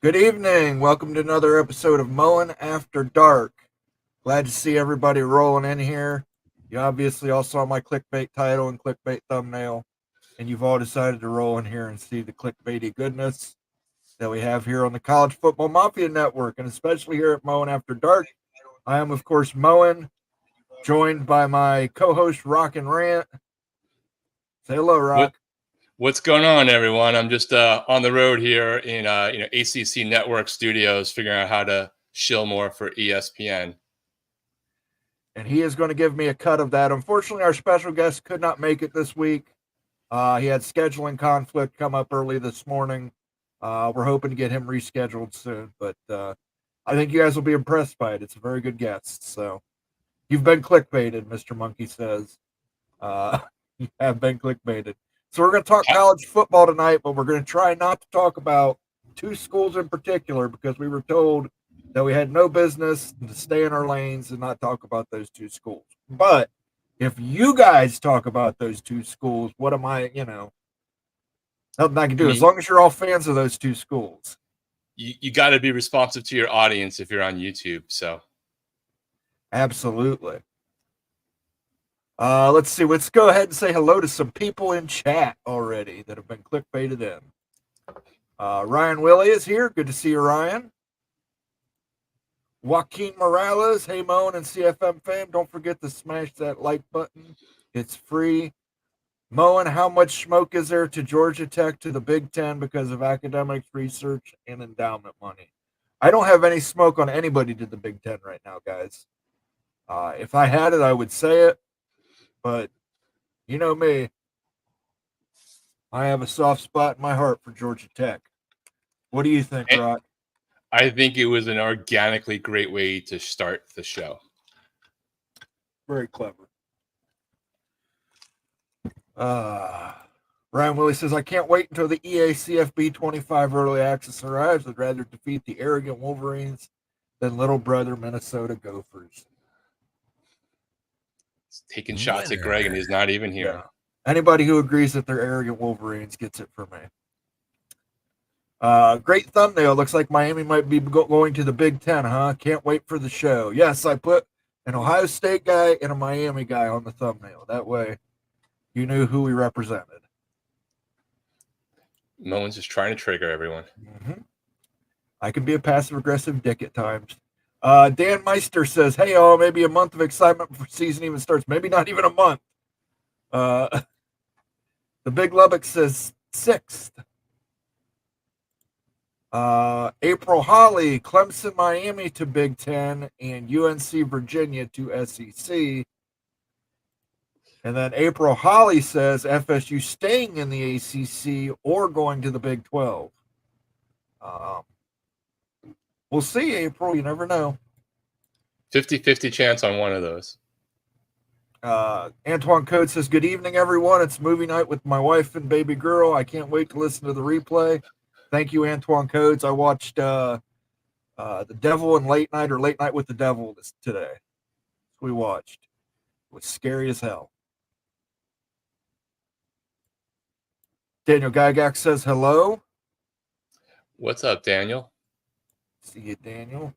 Good evening. Welcome to another episode of Moen After Dark. Glad to see everybody rolling in here. You obviously all saw my clickbait title and clickbait thumbnail, and you've all decided to roll in here and see the clickbaity goodness that we have here on the College Football Mafia Network, and especially here at Moen After Dark. I am, of course, Moen, joined by my co-host, Rock and Rant. Say hello, Rock. What's going on, everyone? I'm just on the road here in ACC Network Studios, figuring out how to shill more for ESPN. And he is going to give me a cut of that. Unfortunately, our special guest could not make it this week. He had scheduling conflict come up early this morning. We're hoping to get him rescheduled soon, but I think you guys will be impressed by it. It's a very good guest. So you've been clickbaited, Mr. Monkey says. You have been clickbaited. So we're going to talk college football tonight, but we're going to try not to talk about two schools in particular because we were told that we had no business to stay in our lanes and not talk about those two schools. But if you guys talk about those two schools, what am I, nothing I can do as long as you're all fans of those two schools. You got to be responsive to your audience if you're on YouTube. So absolutely. Let's see. Let's go ahead and say hello to some people in chat already that have been clickbaited in. Ryan Willie is here. Good to see you, Ryan. Joaquin Morales. Hey, Moen and CFM fam. Don't forget to smash that like button. It's free. Moen, how much smoke is there to Georgia Tech to the Big Ten because of academics, research, and endowment money? I don't have any smoke on anybody to the Big Ten right now, guys. If I had it, I would say it. But you know me, I have a soft spot in my heart for Georgia Tech. What do you think, Rock? I think it was an organically great way to start the show. Very clever. Ryan Willie says, I can't wait until the EA CFB 25 early access arrives. I'd rather defeat the arrogant Wolverines than little brother Minnesota Gophers. Taking shots at Greg, and he's not even here. Yeah. Anybody who agrees that they're arrogant Wolverines gets it from me. Great thumbnail. Looks like Miami might be going to the Big Ten, huh? Can't wait for the show. Yes, I put an Ohio State guy and a Miami guy on the thumbnail. That way you knew who we represented. Moen's just trying to trigger everyone. Mm-hmm. I can be a passive-aggressive dick at times. Dan Meister says, hey, maybe a month of excitement before season even starts. Maybe not even a month. The Big Lubbock says 6th. April Holly, Clemson, Miami to Big Ten, and UNC Virginia to SEC. And then April Holly says FSU staying in the ACC or going to the Big 12. We'll see, April. You never know. 50-50 chance on one of those. Antoine Code says, good evening, everyone. It's movie night with my wife and baby girl. I can't wait to listen to the replay. Thank you, Antoine Codes. I watched The Devil and Late Night or Late Night with the Devil today. We watched. It was scary as hell. Daniel Gygax says hello. What's up, Daniel? See you, Daniel.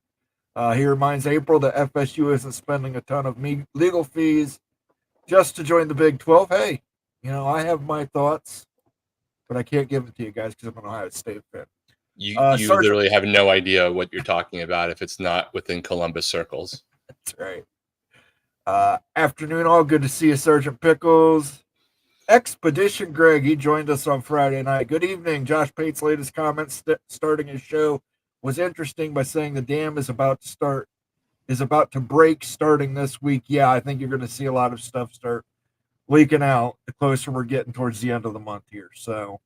He reminds April that FSU isn't spending a ton of legal fees just to join the Big 12. Hey, I have my thoughts, but I can't give them to you guys because I'm an Ohio State fan. You literally have no idea what you're talking about if it's not within Columbus circles. That's right. Afternoon, all. Good to see you, Sergeant Pickles. Expedition Greg, he joined us on Friday night. Good evening. Josh Pate's latest comments starting his show was interesting by saying the dam is about to break starting this week. Yeah, I think you're going to see a lot of stuff start leaking out the closer we're getting towards the end of the month here. So,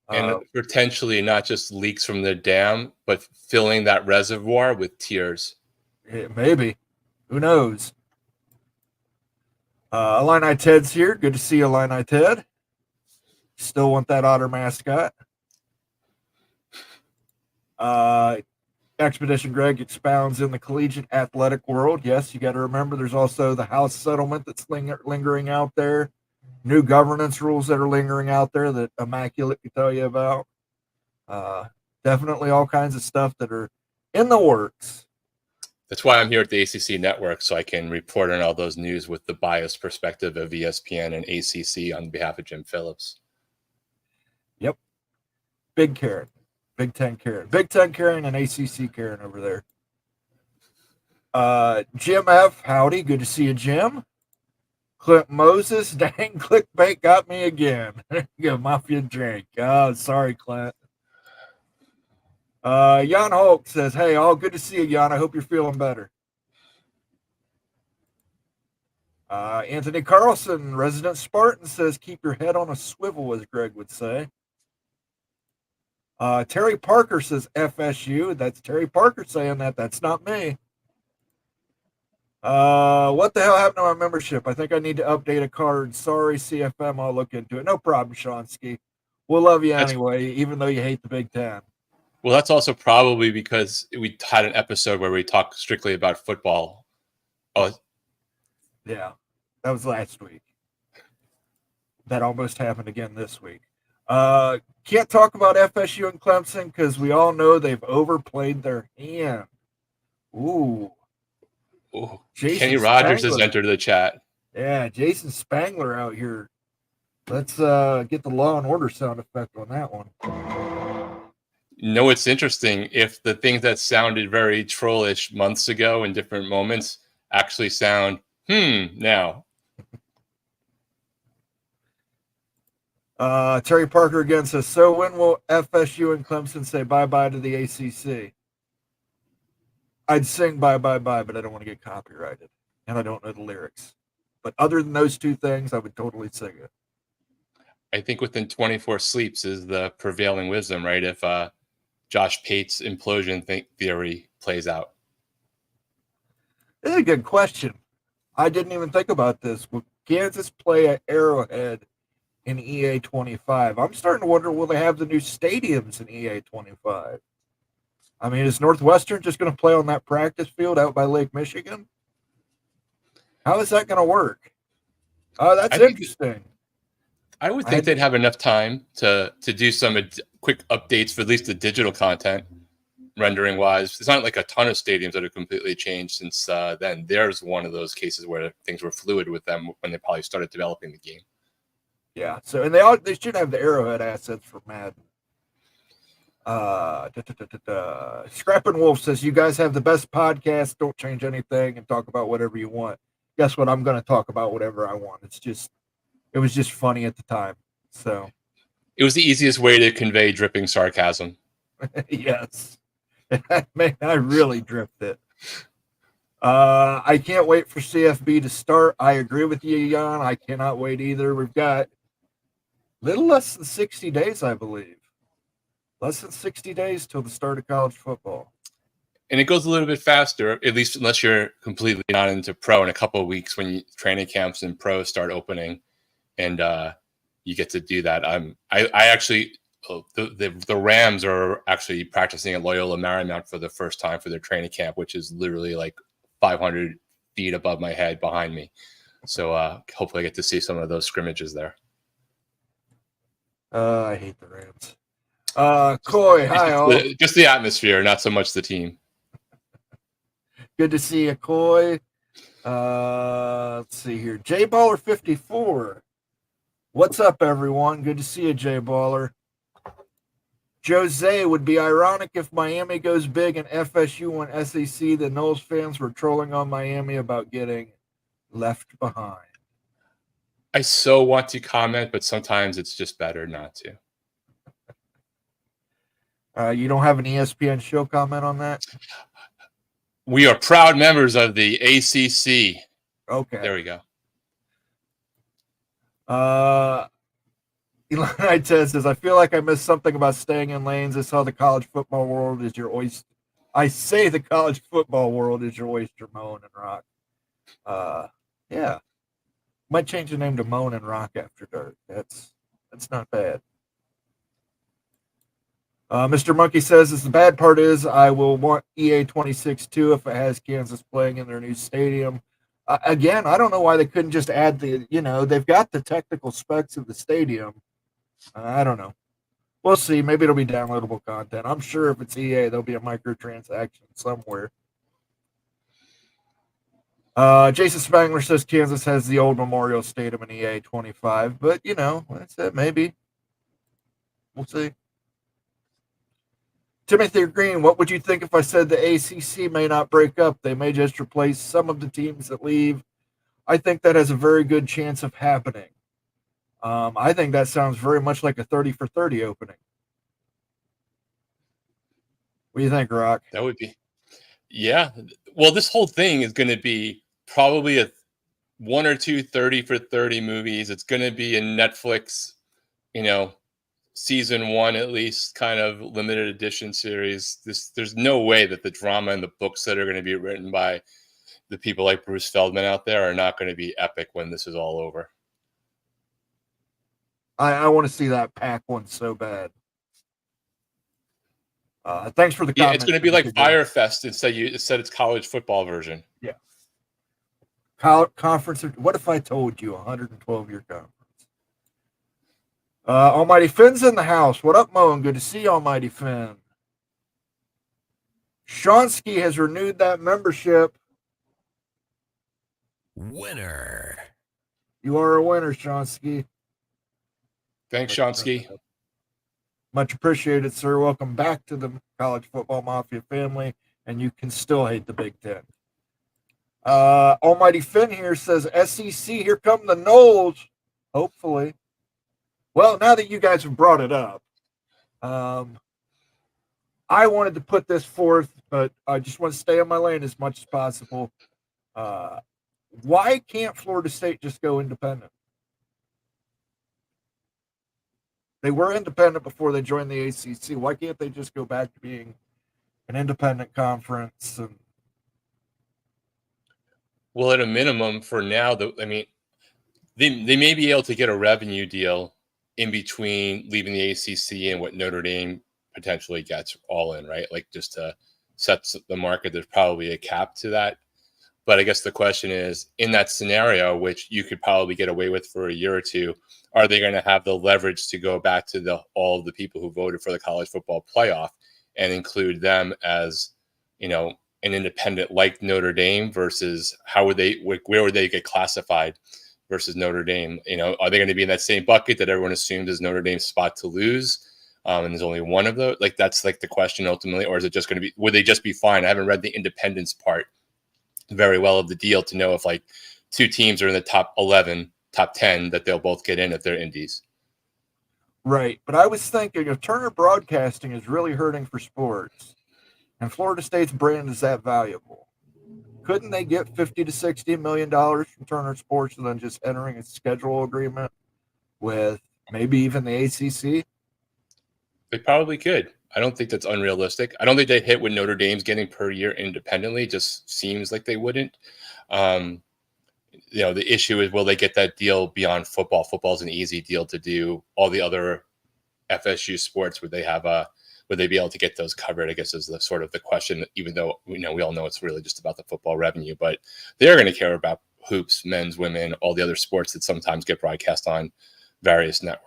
and potentially not just leaks from the dam, but filling that reservoir with tears. Maybe. Who knows? Illini Ted's here. Good to see you, Illini Ted. Still want that otter mascot. Expedition Greg expounds in the collegiate athletic world. Yes, you got to remember there's also the House settlement that's lingering out there. New governance rules that are lingering out there that Immaculate can tell you about. definitely all kinds of stuff that are in the works. That's why I'm here at the ACC network, so I can report on all those news with the biased perspective of ESPN and ACC on behalf of Jim Phillips. Yep. Big Karen. Big Ten Karen. Big Ten Karen and ACC Karen over there. Jim F. Howdy. Good to see you, Jim. Clint Moses. Dang, clickbait got me again. There you go, Mafia drink. Oh, sorry, Clint. Jan Hulk says, hey, all good to see you, Jan. I hope you're feeling better. Anthony Carlson, resident Spartan, says, keep your head on a swivel, as Greg would say. Terry Parker says, FSU. That's Terry Parker saying that. That's not me. What the hell happened to my membership? I think I need to update a card. Sorry, CFM. I'll look into it. No problem, Shonsky. We'll love you anyway, even though you hate the Big Ten. Well, that's also probably because we had an episode where we talked strictly about football. Oh, yeah, that was last week. That almost happened again this week. Can't talk about FSU and Clemson because we all know they've overplayed their hand. Ooh. Kenny Rogers has entered the chat. Yeah, Jason Spangler out here. Let's get the Law and Order sound effect on that one. No, it's interesting. If the things that sounded very trollish months ago in different moments actually sound now. Terry Parker again says, so when will FSU and Clemson say bye-bye to the ACC? I'd sing bye-bye, but I don't want to get copyrighted. And I don't know the lyrics. But other than those two things, I would totally sing it. I think within 24 sleeps is the prevailing wisdom, right? If Josh Pate's implosion theory plays out. This is a good question. I didn't even think about this. Will Kansas play at Arrowhead in EA 25? I'm starting to wonder, will they have the new stadiums in EA 25? I mean, is Northwestern just going to play on that practice field out by Lake Michigan? How is that going to work? Oh, that's interesting. I would think they'd have enough time to do some quick updates for at least the digital content rendering wise. It's not like a ton of stadiums that have completely changed since then. There's one of those cases where things were fluid with them when they probably started developing the game. Yeah. So, and they should have the Arrowhead assets for Madden. Scrappin' Wolf says, you guys have the best podcast. Don't change anything and talk about whatever you want. Guess what? I'm going to talk about whatever I want. It was just funny at the time. So it was the easiest way to convey dripping sarcasm. Yes. Man, I really dripped it. I can't wait for CFB to start. I agree with you, Jan. I cannot wait either. We've got little less than 60 days, I believe. Less than 60 days till the start of college football. And it goes a little bit faster, at least unless you're completely not into pro in a couple of weeks when training camps and pros start opening and you get to do that. I actually, the Rams are actually practicing at Loyola Marymount for the first time for their training camp, which is literally like 500 feet above my head behind me. So hopefully I get to see some of those scrimmages there. I hate the Rams. Coy, hi all. Just the atmosphere, not so much the team. Good to see you, Coy. Let's see here. J Baller 54. What's up, everyone? Good to see you, J Baller. Jose, would be ironic if Miami goes big and FSU won SEC. The Knowles fans were trolling on Miami about getting left behind. I so want to comment, but sometimes it's just better not to. You don't have an ESPN show comment on that? We are proud members of the ACC. Okay. There we go. Eli says, I feel like I missed something about staying in lanes. I saw the college football world is your oyster. I say the college football world is your oyster, Moen and Rock. Yeah. Might change the name to Moen and Rock After Dark. That's not bad. Mr. Monkey says, the bad part is I will want EA 26 too if it has Kansas playing in their new stadium. Again, I don't know why they couldn't just add they've got the technical specs of the stadium. I don't know. We'll see. Maybe it'll be downloadable content. I'm sure if it's EA, there'll be a microtransaction somewhere. Jason Spangler says Kansas has the old Memorial Stadium in EA 25, but that's it. Maybe we'll see. Timothy Green, what would you think if I said the ACC may not break up? They may just replace some of the teams that leave. I think that has a very good chance of happening. I think that sounds very much like a 30 for 30 opening. What do you think, Rock? That would be, yeah. Well, this whole thing is going to be probably a 1 or 2 30 for 30 movies. It's going to be a Netflix, season 1 at least, kind of limited edition series. There's no way that the drama and the books that are going to be written by the people like Bruce Feldman out there are not going to be epic when this is all over. I want to see that pack one so bad. Thanks for the comment. Yeah, it's going to be like Fire Fest instead it's college football version. Yeah. Conference. What if I told you 112-year conference? Almighty Finn's in the house. What up, Moen? Good to see you, Almighty Finn. Shonsky has renewed that membership. Winner. You are a winner, Shonsky. Thanks, Shonsky. Much appreciated, sir. Welcome back to the College Football Mafia family, and you can still hate the Big Ten. Almighty Finn here says, SEC, here come the Noles. Hopefully. Well, now that you guys have brought it up, I wanted to put this forth, but I just want to stay on my lane as much as possible. Why can't Florida State just go independent? They were independent before they joined the ACC. Why can't they just go back to being an independent conference? Well, at a minimum for now, they may be able to get a revenue deal in between leaving the ACC and what Notre Dame potentially gets all in, right? Like just to set the market, there's probably a cap to that. But I guess the question is, in that scenario, which you could probably get away with for a year or two, are they going to have the leverage to go back to all of the people who voted for the college football playoff and include them as, an independent like Notre Dame versus where would they get classified versus Notre Dame? Are they going to be in that same bucket that everyone assumed is Notre Dame's spot to lose? And there's only one of those. Like, that's like the question ultimately, or is it just going to be, would they just be fine? I haven't read the independence part very well of the deal to know if like 2 teams are in the top 11, top 10, that they'll both get in if they're indies. Right. But I was thinking if Turner Broadcasting is really hurting for sports and Florida State's brand is that valuable, couldn't they get $50 to $60 million from Turner Sports and then just entering a schedule agreement with maybe even the ACC? They probably could. I don't think that's unrealistic. I don't think they hit what Notre Dame's getting per year independently. It just seems like they wouldn't. The issue is, will they get that deal beyond football? Football's an easy deal to do. All the other FSU sports, would they be able to get those covered? I guess is the sort of the question, even though we all know it's really just about the football revenue, but they're going to care about hoops, men's, women, all the other sports that sometimes get broadcast on various networks.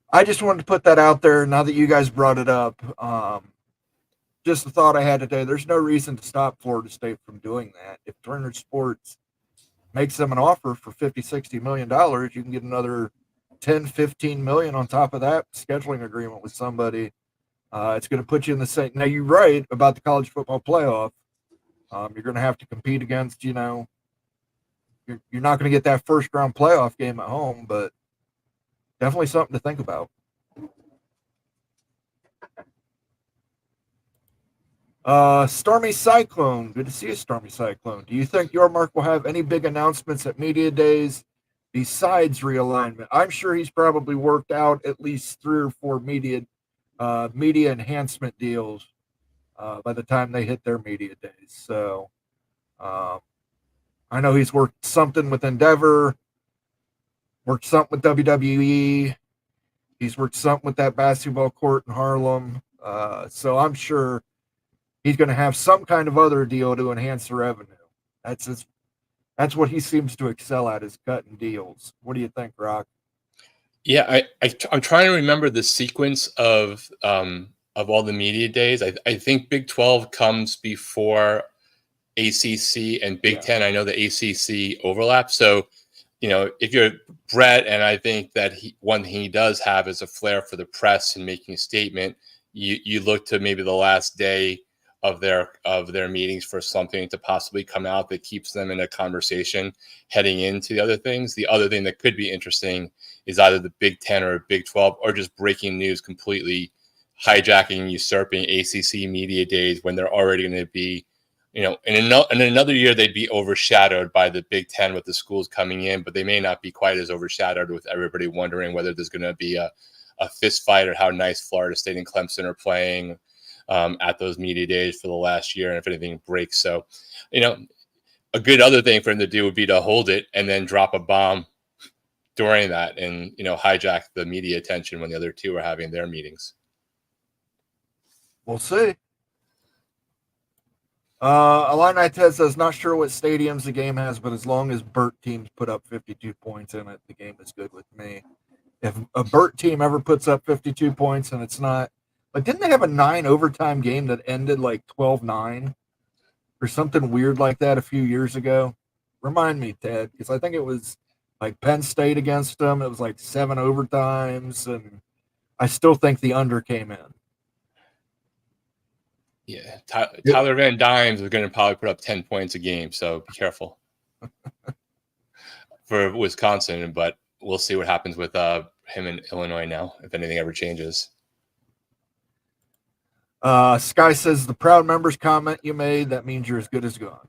I just wanted to put that out there now that you guys brought it up. Just the thought I had today. There's no reason to stop Florida State from doing that. If Turner Sports makes them an offer for $50-60 million, you can get another 10-15 million on top of that scheduling agreement with somebody. It's going to put you in the same. Now, you're right about the college football playoff. You're going to have to compete against, you're not going to get that first round playoff game at home, but definitely something to think about. Stormy Cyclone. Good to see you, Stormy Cyclone. Do you think Yormark will have any big announcements at media days besides realignment? I'm sure he's probably worked out at least 3 or 4 media enhancement deals by the time they hit their media days. So I know he's worked something with Endeavor, worked something with WWE. He's worked something with that basketball court in Harlem. So I'm sure he's going to have some kind of other deal to enhance the revenue. That's what he seems to excel at, is cutting deals. What do you think, Rock? Yeah, I'm trying to remember the sequence of all the media days. I think Big 12 comes before ACC and Big Yeah. 10. I know the ACC overlap. So, if you're Brett, and I think that one thing he does have is a flair for the press and making a statement. You look to maybe the last day of their meetings for something to possibly come out that keeps them in a conversation heading into the other things. The other thing that could be interesting is either the Big 10 or Big 12 or just breaking news completely hijacking and usurping ACC media days when they're already going to be, in another year, they'd be overshadowed by the Big 10 with the schools coming in, but they may not be quite as overshadowed with everybody wondering whether there's going to be a fist fight or how nice Florida State and Clemson are playing at those media days for the last year, and if anything breaks. So, a good other thing for him to do would be to hold it and then drop a bomb during that and, hijack the media attention when the other two are having their meetings. We'll see. Illini Ted says, not sure what stadiums the game has, but as long as Burt teams put up 52 points in it, the game is good with me. If a Burt team ever puts up 52 points and it's not, like, didn't they have a 9 overtime game that ended like 12-9 or something weird like that a few years ago? Remind me, Ted, because I think it was like Penn State against them. It was like 7 overtimes, and I still think the under came in. Yeah, Tyler Van Dynes is going to probably put up 10 points a game, so be careful for Wisconsin. But we'll see what happens with him in Illinois now, if anything ever changes. Sky says, the proud members comment you made, that means you're as good as gone.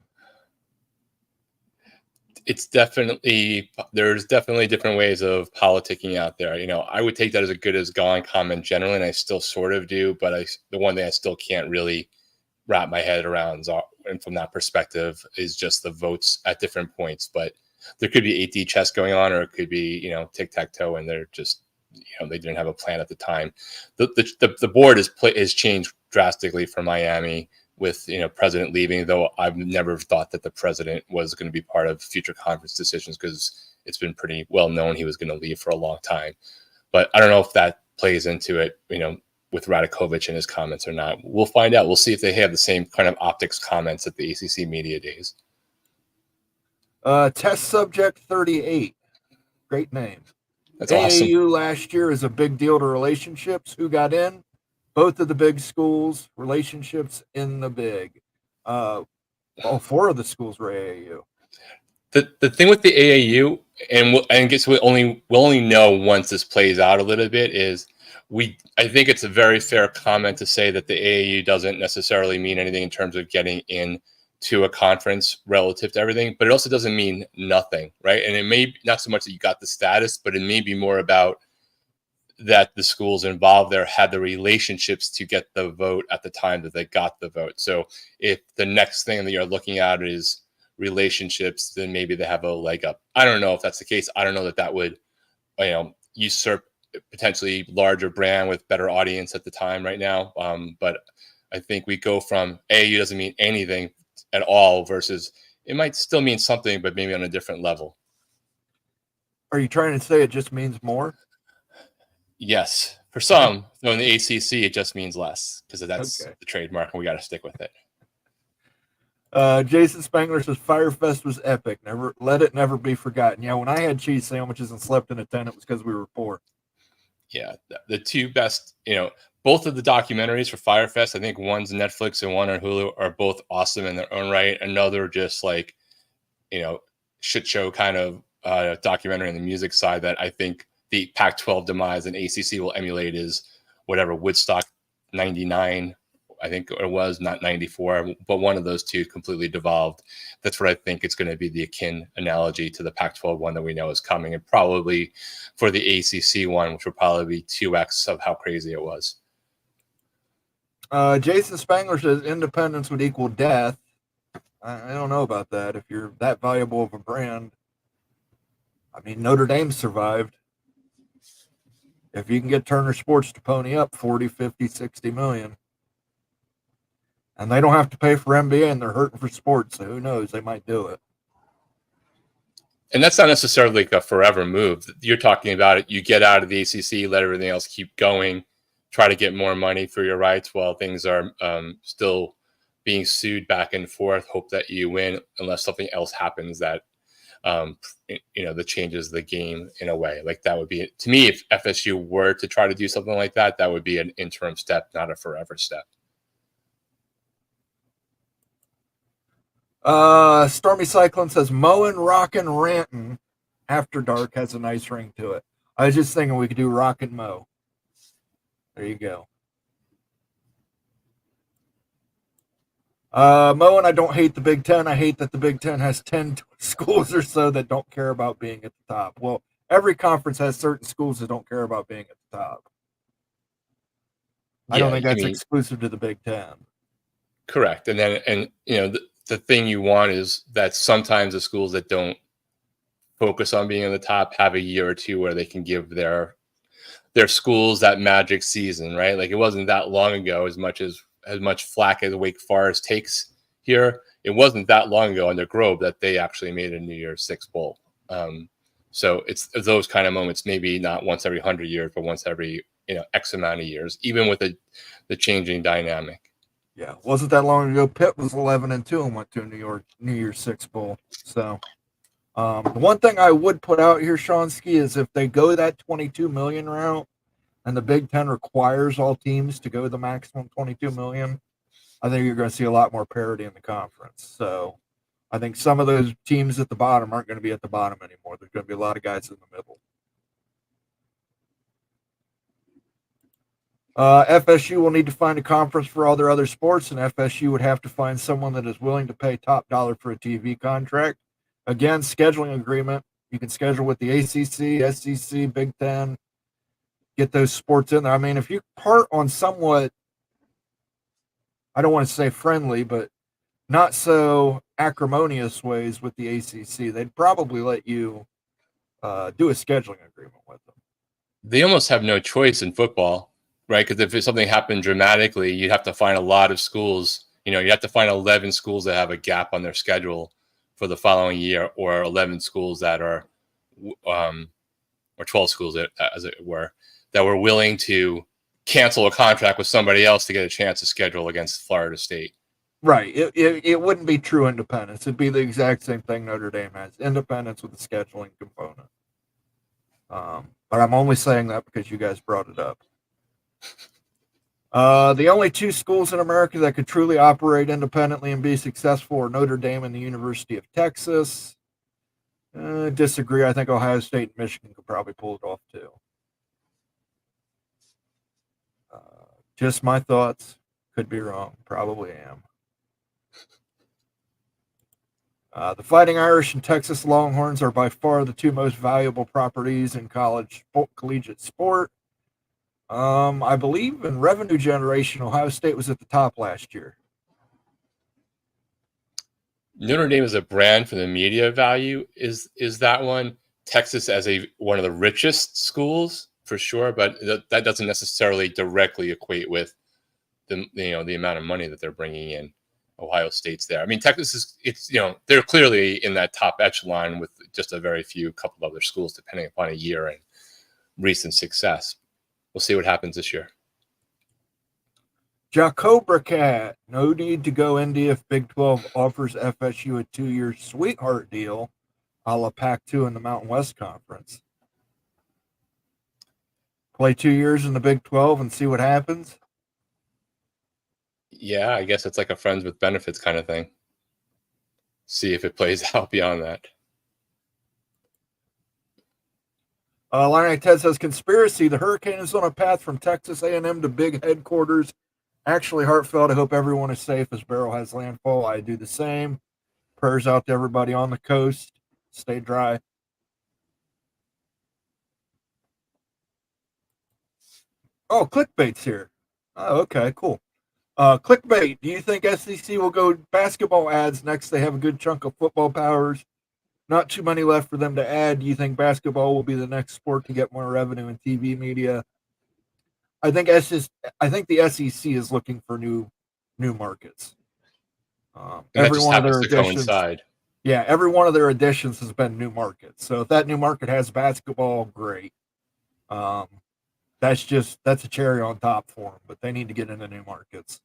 There's definitely different ways of politicking out there. I would take that as a good as gone comment generally, and I still sort of do, but the one thing I still can't really wrap my head around, and from that perspective, is just the votes at different points. But there could be 8D chess going on, or it could be, tic-tac-toe, and they're just, they didn't have a plan at the time. The board has changed drastically for Miami with, president leaving, though I've never thought that the president was going to be part of future conference decisions, because it's been pretty well known he was going to leave for a long time. But I don't know if that plays into it, with Radakovich and his comments or not. We'll find out. We'll see if they have the same kind of optics comments at the ACC media days. Test subject 38. Great name. That's awesome. AAU last year is a big deal to relationships. Who got in? Both of the big schools, relationships in the big. All 4 of the schools were AAU. The thing with the AAU, and I guess we'll only know once this plays out a little bit, is I think it's a very fair comment to say that the AAU doesn't necessarily mean anything in terms of getting in to a conference relative to everything, but it also doesn't mean nothing, right? And it may be not so much that you got the status, but it may be more about that the schools involved there had the relationships to get the vote at the time that they got the vote. So if the next thing that you're looking at is relationships, then maybe they have a leg up. I don't know if that's the case. I don't know that would, usurp potentially larger brand with better audience at the time right now. But I think we go from AAU doesn't mean anything at all versus it might still mean something, but maybe on a different level. Are you trying to say it just means more? Yes, for some. So in the ACC, it just means less because that's Okay. the trademark, and we got to stick with it. Jason Spangler says Firefest was epic. Let it never be forgotten. Yeah, when I had cheese sandwiches and slept in a tent, it was because we were poor. Yeah, the two best, both of the documentaries for Firefest, I think one's Netflix and one on Hulu, are both awesome in their own right. Another just like, shit show kind of documentary on the music side that I think the Pac-12 demise and ACC will emulate is whatever Woodstock 99, I think it was, not 94, but one of those two completely devolved. That's what I think it's going to be, the akin analogy to the Pac-12 one that we know is coming, and probably for the ACC one, which will probably be 2x of how crazy it was. Jason Spangler says independence would equal death. I don't know about that. If you're that valuable of a brand, I mean, Notre Dame survived. If you can get Turner Sports to pony up 40, 50, 60 million, and they don't have to pay for NBA, and they're hurting for sports, so who knows? They might do it. And that's not necessarily like a forever move. You're talking about it. You get out of the ACC, let everything else keep going, try to get more money for your rights while things are still being sued back and forth. Hope that you win, unless something else happens that that changes the game in a way. Like that would be, to me, if FSU were to try to do something like that, that would be an interim step, not a forever step. Stormy Cyclone says Moen Rockin' Rantin' After Dark has a nice ring to it. I was just thinking we could do Rockin' Mo. There you go. Moen, I don't hate the Big Ten. I hate that the Big Ten has 10 schools or so that don't care about being at the top. Well, every conference has certain schools that don't care about being at the top. I don't think that's exclusive to the Big Ten. Correct. And then, the thing you want is that sometimes the schools that don't focus on being on the top have a year or two where they can give their schools that magic season, right? Like it wasn't that long ago, as much flack as Wake Forest takes here, it wasn't that long ago under Grove that they actually made a New Year's Six bowl. So it's those kind of moments, maybe not once every 100 years, but once every X amount of years, even with the changing dynamic. Yeah, wasn't that long ago. Pitt was 11-2 and went to a New Year's Six bowl. So, the one thing I would put out here, Shonsky, is if they go that 22 million route, and the Big Ten requires all teams to go the maximum 22 million, I think you're going to see a lot more parity in the conference. So, I think some of those teams at the bottom aren't going to be at the bottom anymore. There's going to be a lot of guys in the middle. FSU will need to find a conference for all their other sports, and FSU would have to find someone that is willing to pay top dollar for a TV contract. Again, scheduling agreement. You can schedule with the ACC, SEC, Big Ten, get those sports in there. I mean, if you part on somewhat, I don't want to say friendly, but not so acrimonious ways with the ACC, they'd probably let you do a scheduling agreement with them. They almost have no choice in football. Right, because if something happened dramatically, you'd have to find a lot of schools. You have to find 11 schools that have a gap on their schedule for the following year, or 11 schools that are, or 12 schools, as it were, that were willing to cancel a contract with somebody else to get a chance to schedule against Florida State. Right. It wouldn't be true independence. It'd be the exact same thing Notre Dame has, independence with the scheduling component. But I'm only saying that because you guys brought it up. The only two schools in America that could truly operate independently and be successful are Notre Dame and the University of Texas. Disagree. I think Ohio State and Michigan could probably pull it off too. Just my thoughts. Could be wrong. Probably am. The Fighting Irish and Texas Longhorns are by far the two most valuable properties in collegiate sport. I believe in revenue generation, Ohio State was at the top last year. Notre Dame as a brand for the media value is that one. Texas as one of the richest schools for sure, but that doesn't necessarily directly equate with the amount of money that they're bringing in. Ohio State's there. I mean, Texas they're clearly in that top echelon with just a very few couple other schools, depending upon a year and recent success. We'll see what happens this year. Jacobra Cat, no need to go Indy if Big 12 offers FSU a 2-year sweetheart deal, a la Pac-2 in the Mountain West Conference. Play 2 years in the Big 12 and see what happens. Yeah, I guess it's like a friends with benefits kind of thing. See if it plays out beyond that. Larry Ted says, conspiracy, the hurricane is on a path from Texas A&M to big headquarters. Actually, heartfelt, I hope everyone is safe as Barrow has landfall. I do the same. Prayers out to everybody on the coast. Stay dry. Oh, clickbait's here. Oh, okay, cool. Clickbait, do you think SEC will go basketball ads next? They have a good chunk of football powers. Not too many left for them to add. Do you think basketball will be the next sport to get more revenue in TV media? I think the SEC is looking for new markets. Every one of their additions. Coincide. Yeah, every one of their additions has been new markets. So if that new market has basketball, great. Um, that's a cherry on top for them. But they need to get into new markets.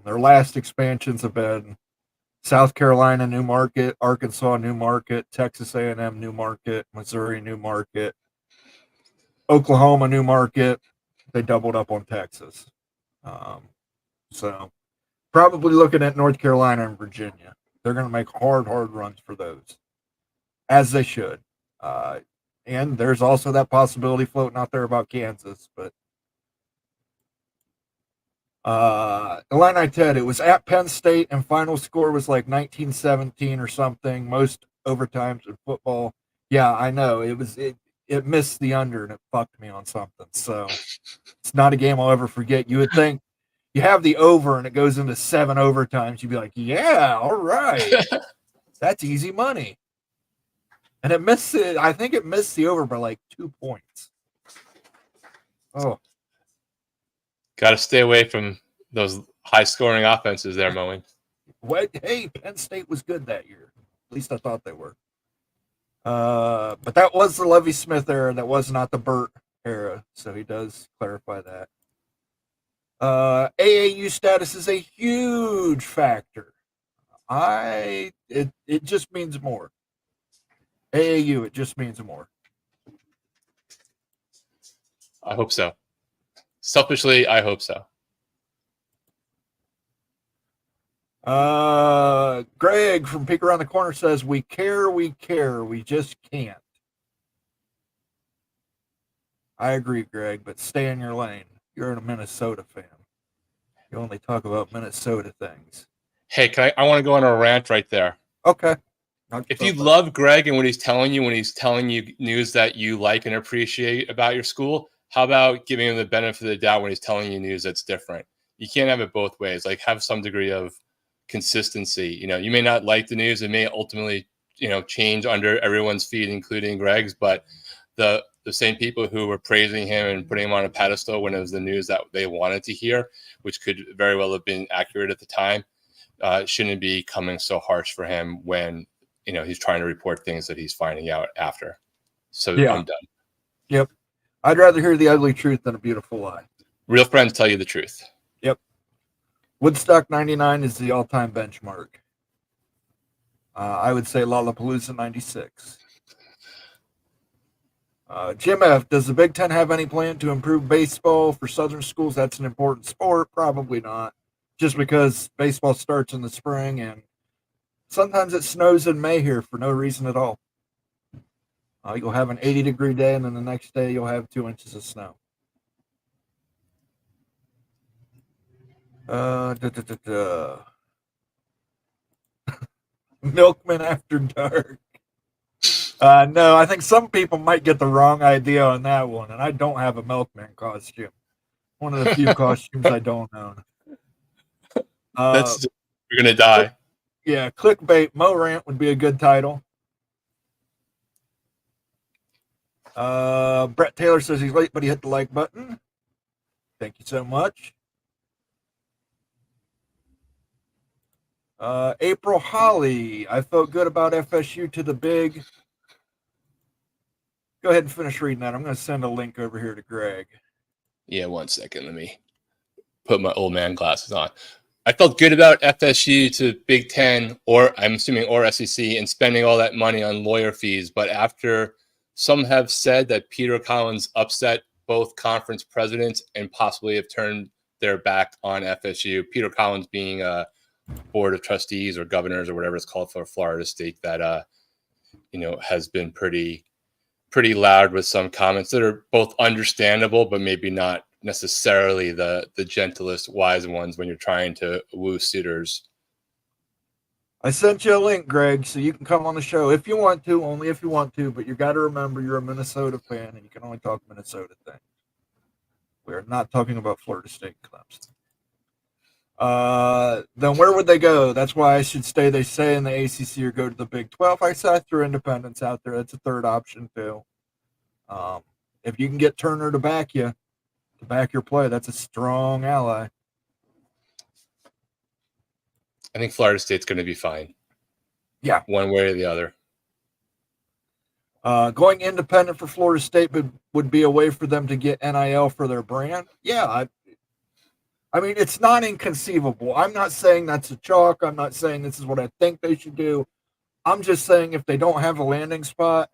Their last expansions have been South Carolina new market, Arkansas new market, Texas A&M new market, Missouri new market, Oklahoma new market. They doubled up on Texas. So probably looking at North Carolina and Virginia. They're going to make hard runs for those, as they should. Uh, and there's also that possibility floating out there about Kansas. But Illini Ted, it was at Penn State, and final score was like 1917 or something. Most overtimes in football. Yeah, I know. It missed the under, and it fucked me on something. So it's not a game I'll ever forget. You would think you have the over and it goes into 7 overtimes. You'd be like, yeah, all right. That's easy money. And it missed it. I think it missed the over by like 2 points. Oh, Got to stay away from those high-scoring offenses there, Moen. what? Hey, Penn State was good that year. At least I thought they were. But that was the Lovie Smith era. That was not the Burt era. So he does clarify that. AAU status is a huge factor. It just means more. AAU, it just means more. I hope so. Selfishly, I hope so. Greg from Peek Around the Corner says, we care, we just can't. I agree, Greg, but stay in your lane. You're a Minnesota fan. You only talk about Minnesota things. Hey, I want to go on a rant right there. Okay. If you love Greg and what he's telling you, when he's telling you news that you like and appreciate about your school, how about giving him the benefit of the doubt when he's telling you news that's different? You can't have it both ways. Like, have some degree of consistency. You may not like the news. It may ultimately, change under everyone's feet, including Greg's, but the same people who were praising him and putting him on a pedestal when it was the news that they wanted to hear, which could very well have been accurate at the time, shouldn't be coming so harsh for him when he's trying to report things that he's finding out after. So yeah. I'm done. Yep. I'd rather hear the ugly truth than a beautiful lie. Real friends tell you the truth. Yep. Woodstock 99 is the all-time benchmark. I would say Lollapalooza 96. Jim F., does the Big Ten have any plan to improve baseball for Southern schools? That's an important sport. Probably not. Just because baseball starts in the spring and sometimes it snows in May here for no reason at all. You'll have an 80-degree day, and then the next day you'll have 2 inches of snow. Milkman After Dark. No, I think some people might get the wrong idea on that one, and I don't have a milkman costume. One of the few costumes I don't own. You're gonna die. Yeah, clickbait. Mo Rant would be a good title. Brett Taylor says he's late, but he hit the like button. Thank you so much. April Holly, I felt good about FSU to the big. Go ahead and finish reading that. I'm going to send a link over here to Greg. Yeah, 1 second. Let me put my old man glasses on. I felt good about FSU to Big Ten, or I'm assuming, or SEC, and spending all that money on lawyer fees. But after some have said that Peter Collins upset both conference presidents and possibly have turned their back on FSU, Peter Collins being a board of trustees or governors or whatever it's called for Florida State, that has been pretty loud with some comments that are both understandable, but maybe not necessarily the gentlest, wise ones when you're trying to woo suitors. I sent you a link, Greg, so you can come on the show if you want to, only if you want to, but you got to remember you're a Minnesota fan and you can only talk Minnesota things. We are not talking about Florida State and Clemson. Then where would they go? That's why I should stay, they say, in the ACC or go to the Big 12. I sat through Independence out there. That's a third option, too. If you can get Turner to back your play, that's a strong ally. I think Florida State's going to be fine. Yeah. One way or the other. Going independent for Florida State would be a way for them to get NIL for their brand. Yeah, I mean, it's not inconceivable. I'm not saying that's a chalk. I'm not saying this is what I think they should do. I'm just saying if they don't have a landing spot,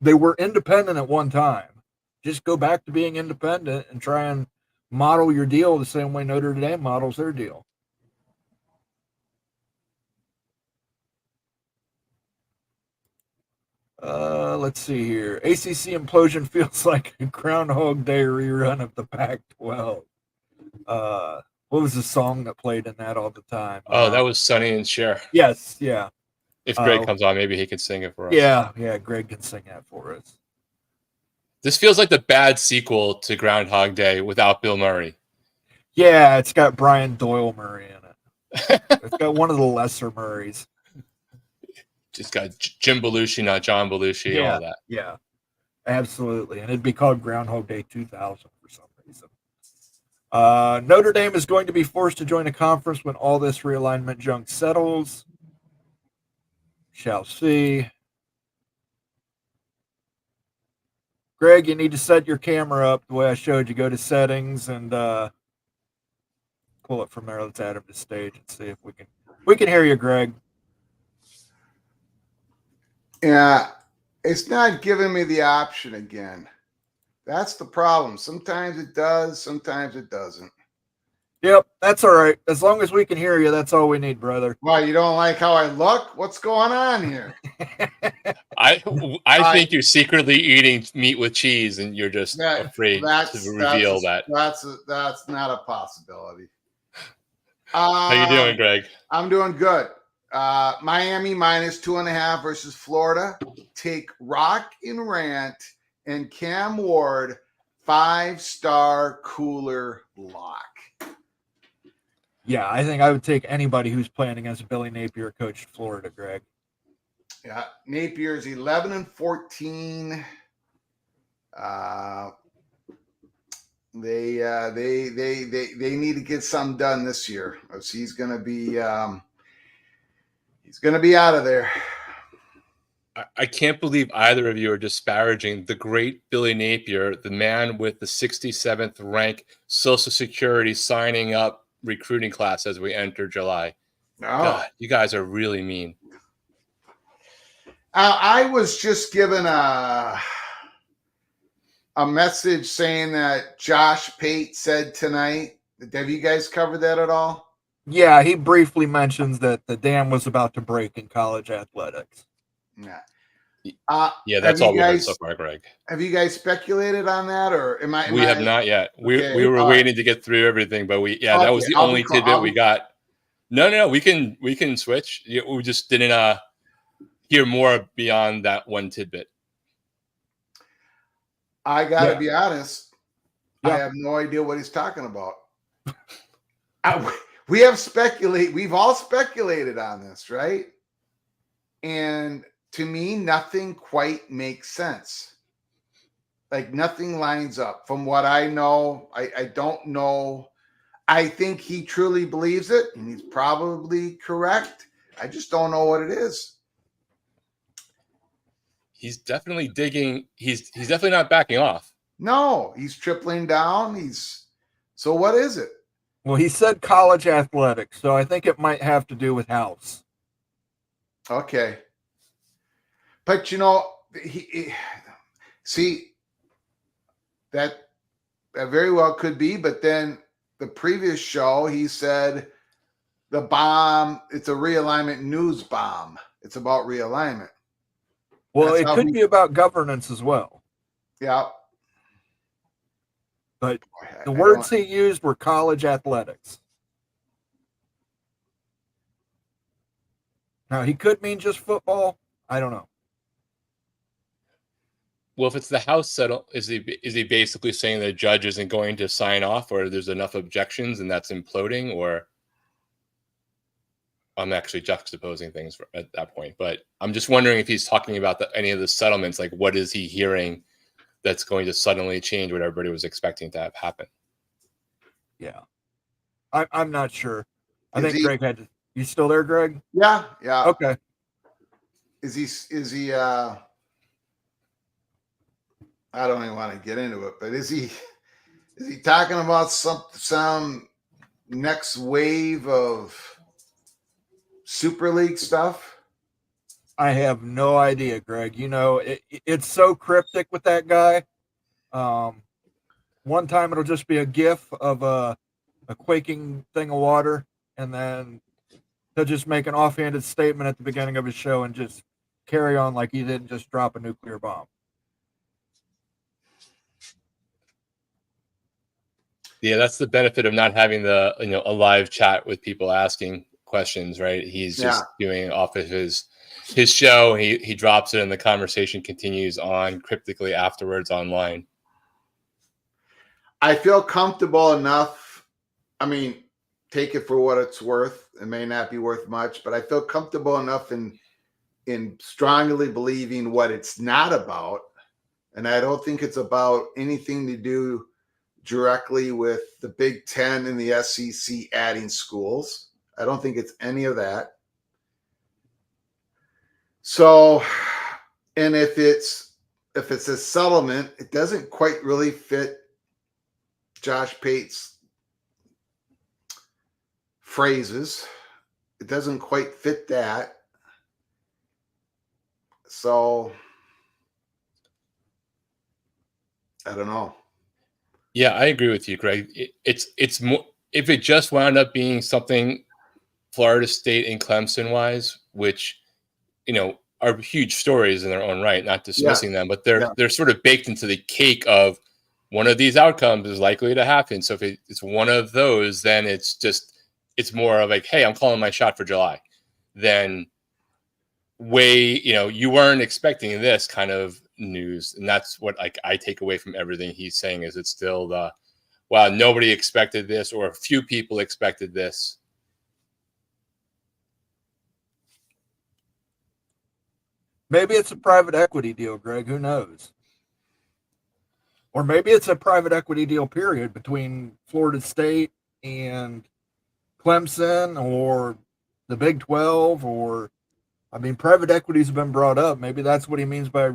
they were independent at one time. Just go back to being independent and try and model your deal the same way Notre Dame models their deal. Let's see here. ACC implosion feels like a Groundhog Day rerun of the Pac-12. What was the song that played in that all the time? Oh, that was Sonny and Cher. Yes, yeah. If Greg comes on, maybe he can sing it for us. Yeah, Greg can sing that for us. This feels like the bad sequel to Groundhog Day without Bill Murray. Yeah, it's got Brian Doyle Murray in it. It's got one of the lesser Murrays. It's got Jim Belushi, not John Belushi, all that. Yeah, absolutely. And it'd be called Groundhog Day 2000 for some reason. Notre Dame is going to be forced to join a conference when all this realignment junk settles. Shall see. Greg, you need to set your camera up the way I showed you. Go to settings and pull it from there. Let's add him to stage and see if we can hear you, Greg. Yeah, it's not giving me the option again. That's the problem. Sometimes it does, sometimes it doesn't. Yep, that's all right. As long as we can hear you, that's all we need, brother. Why, you don't like how I look? What's going on here? I think you're secretly eating meat with cheese and you're just afraid to reveal that. That's not a possibility. How you doing, Greg? I'm doing good. Miami -2.5 versus Florida. Take Rock and Rant and Cam Ward 5-star cooler lock. Yeah, I think I would take anybody who's playing against Billy Napier, coach Florida, Greg. Yeah, Napier's 11-14. They need to get something done this year. He's going to be out of there. I can't believe either of you are disparaging the great Billy Napier, the man with the 67th rank Social Security signing up recruiting class as we enter July. No. God, you guys are really mean. I was just given a message saying that Josh Pate said tonight. Have you guys covered that at all? Yeah, he briefly mentions that the dam was about to break in college athletics. Yeah. Yeah, that's all we heard so far, Greg. Have you guys speculated on that, or We have not yet. We were waiting to get through everything, but that was the only tidbit we got. No, we can switch. We just didn't hear more beyond that one tidbit. I gotta be honest. Yeah. I have no idea what he's talking about. We've all speculated on this, right? And to me, nothing quite makes sense. Like nothing lines up. From what I know, I don't know. I think he truly believes it, and he's probably correct. I just don't know what it is. He's definitely digging. He's definitely not backing off. No, he's tripling down. So what is it? Well, he said college athletics, so I think it might have to do with house. Okay. But that very well could be. But then the previous show, he said the bomb, it's a realignment news bomb. It's about realignment. Well, it could be about governance as well. Yeah. But the words he used were college athletics. Now, he could mean just football. I don't know. Well, if it's the House settle, is he basically saying the judge isn't going to sign off, or there's enough objections and that's imploding, or I'm actually juxtaposing things at that point. But I'm just wondering if he's talking about any of the settlements, like what is he hearing that's going to suddenly change what everybody was expecting to have happen? Yeah, I'm not sure. I think Greg had to You still there, Greg? Yeah. Okay. Is he I don't even want to get into it, but is he talking about some next wave of Super League stuff? I have no idea, Greg. You know, it's so cryptic with that guy. One time it'll just be a gif of a quaking thing of water, and then he'll just make an offhanded statement at the beginning of his show and just carry on like he didn't just drop a nuclear bomb. Yeah, that's the benefit of not having a live chat with people asking questions, right? He's just doing off of his show. He drops it and the conversation continues on cryptically afterwards online. I feel comfortable enough. I mean, take it for what it's worth. It may not be worth much, but I feel comfortable enough in strongly believing what it's not about. And I don't think it's about anything to do directly with the Big Ten and the SEC adding schools. I don't think it's any of that. So, and if it's a settlement, it doesn't quite really fit Josh Pate's phrases. It doesn't quite fit that. So, I don't know. Yeah, I agree with you, Greg. It's more, if it just wound up being something Florida State and Clemson wise, which, are huge stories in their own right, not dismissing them, but they're sort of baked into the cake of one of these outcomes is likely to happen. So if it's one of those, then it's more of like, hey, I'm calling my shot for July. Then you weren't expecting this kind of news. And that's what I take away from everything he's saying is it's still wow, nobody expected this or a few people expected this. Maybe it's a private equity deal, Greg. Who knows? Or maybe it's a private equity deal, period, between Florida State and Clemson or the Big 12 or, private equities have been brought up. Maybe that's what he means by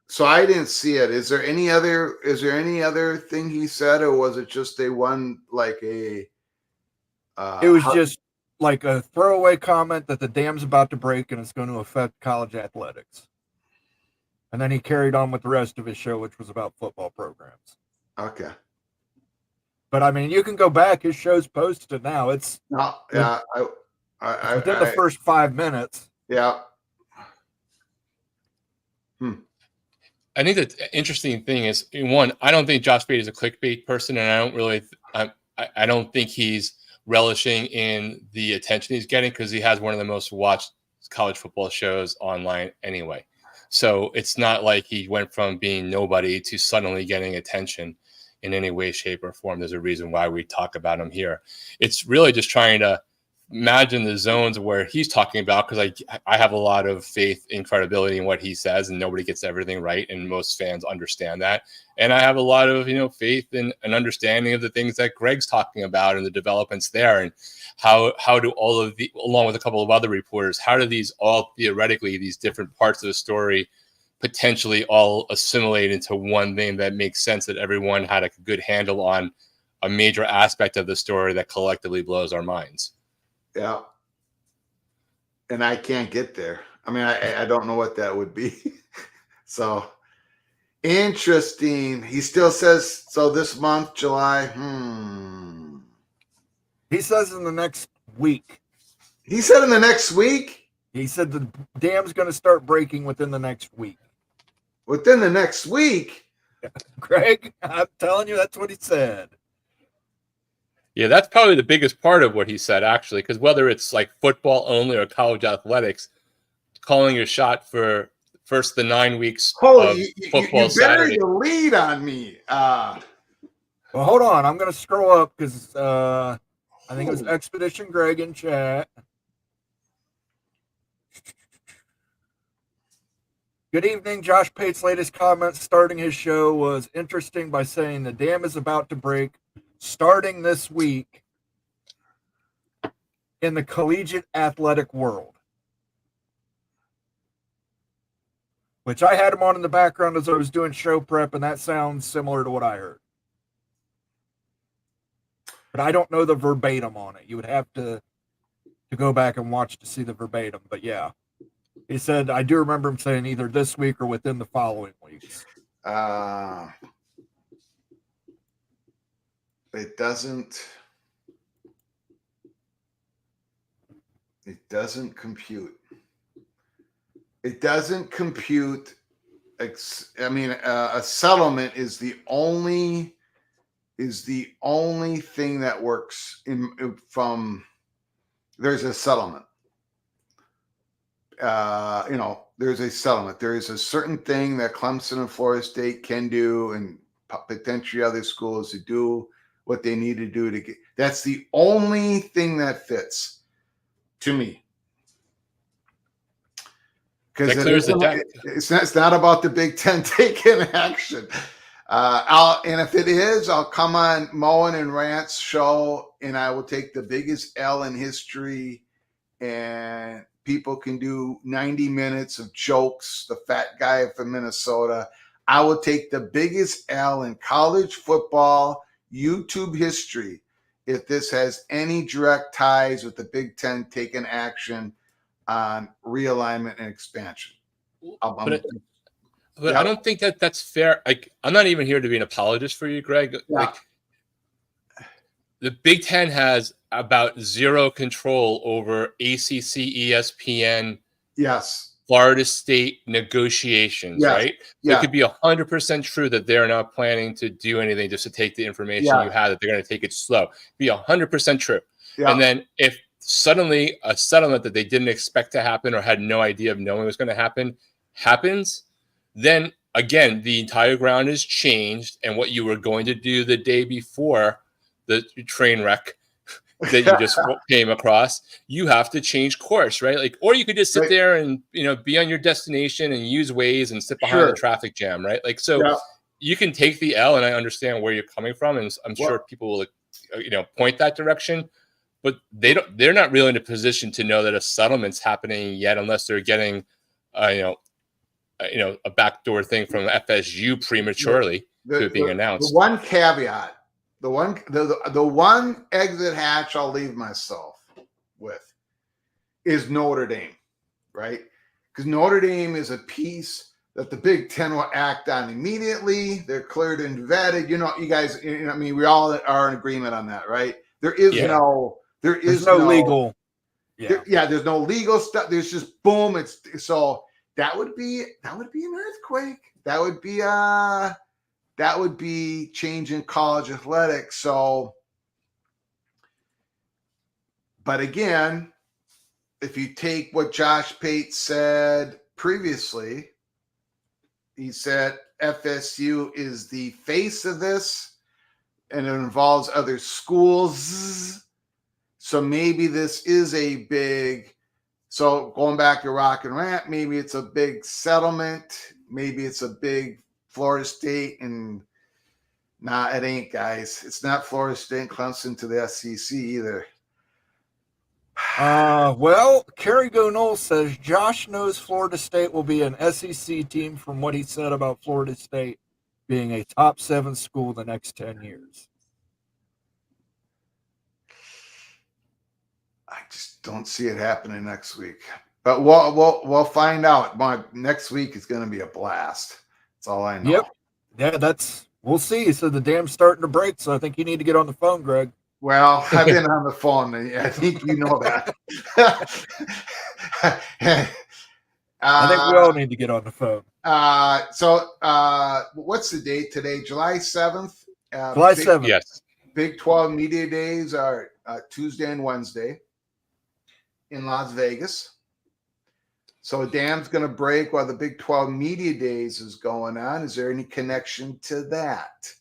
So I didn't see it. Is there any other thing he said, or was it just it was just like a throwaway comment that the dam's about to break and it's going to affect college athletics. And then he carried on with the rest of his show, which was about football programs. Okay. But you can go back. His show's posted now. It's within the first 5 minutes. Yeah. I think the interesting thing is, one, I don't think Josh Pate is a clickbait person, and I don't think he's relishing in the attention he's getting because he has one of the most watched college football shows online anyway. So it's not like he went from being nobody to suddenly getting attention in any way, shape, or form. There's a reason why we talk about him here. It's really just trying to imagine the zones where he's talking about, because I have a lot of faith in credibility in what he says, and nobody gets everything right, and most fans understand that. And I have a lot of faith in an understanding of the things that Greg's talking about and the developments there, and how do all of the, along with a couple of other reporters, how do these all theoretically, these different parts of the story potentially all assimilate into one thing that makes sense, that everyone had a good handle on a major aspect of the story that collectively blows our minds. Yeah. And I can't get there. I don't know what that would be. So interesting. He still says, so this month, July. He says in the next week. He said in the next week? He said the dam's going to start breaking within the next week. Within the next week? Greg, I'm telling you, that's what he said. Yeah, that's probably the biggest part of what he said, actually, because whether it's like football only or college athletics, calling your shot for first the 9 weeks of football you Saturday. You lead on me. Well, hold on. I'm going to scroll up because I think it was Expedition Greg in chat. Good evening. Josh Pate's latest comments starting his show was interesting by saying the dam is about to break starting this week. in the collegiate athletic world. Which I had him on in the background as I was doing show prep, and that sounds similar to what I heard. But I don't know the verbatim on it. You would have to go back and watch to see the verbatim. But yeah, he said, I do remember him saying either this week or within the following weeks. It doesn't compute. It doesn't compute. I mean, a settlement is the only thing that works from. There's a settlement. There's a settlement. There is a certain thing that Clemson and Florida State can do, and potentially other schools to do what they need to do to get. That's the only thing that fits to me. Because it's not about the Big Ten taking action. And if it is, I'll come on Moen and Rant's show, and I will take the biggest L in history, and people can do 90 minutes of jokes. The fat guy from Minnesota. I will take the biggest L in college football YouTube history if this has any direct ties with the Big Ten taking action on realignment and expansion. But I don't think that's fair. Like, I'm not even here to be an apologist for you, Greg. Yeah. Like, the Big Ten has about zero control over ACC, ESPN, yes, Florida State negotiations, yes. Right? Yeah. It could be 100% true that they're not planning to do anything just to take the information you have, that they're going to take it slow. Be 100% true. Yeah. And then if suddenly a settlement that they didn't expect to happen or had no idea of knowing was going to happen happens, then again, the entire ground is changed, and what you were going to do the day before the train wreck that you just came across, you have to change course, right? Like, or you could just sit there and, be on your destination and use Waze and sit behind the traffic jam, right? Like, so you can take the L, and I understand where you're coming from, and I'm sure people will, point that direction, but they're not really in a position to know that a settlement's happening yet, unless they're getting, a backdoor thing from FSU prematurely to it being announced. The one caveat, the one exit hatch I'll leave myself with is Notre Dame, right? Because Notre Dame is a piece that the Big Ten will act on immediately. They're cleared and vetted. You guys, we all are in agreement on that, right? There's no legal. There's no legal stuff. There's just boom. So that would be an earthquake. That would be changing college athletics. So, but again, if you take what Josh Pate said previously, he said FSU is the face of this, and it involves other schools. So maybe this is a big. So going back to Rock and Rant, maybe it's a big settlement. Maybe it's a big Florida State, and it ain't, guys. It's not Florida State and Clemson to the SEC either. Well, Kerry Gonol says Josh knows Florida State will be an SEC team from what he said about Florida State being a top 7 school the next 10 years. I just don't see it happening next week, but we'll find out. Next week is going to be a blast. That's all I know. Yep. Yeah, we'll see. So the dam's starting to break. So I think you need to get on the phone, Greg. Well, I've been on the phone. I think you know that. I think we all need to get on the phone. So what's the date today? July 7th. July 7th. Yes. Big 12 media days are Tuesday and Wednesday in Las Vegas. So dam's going to break while the Big 12 media days is going on. Is there any connection to that?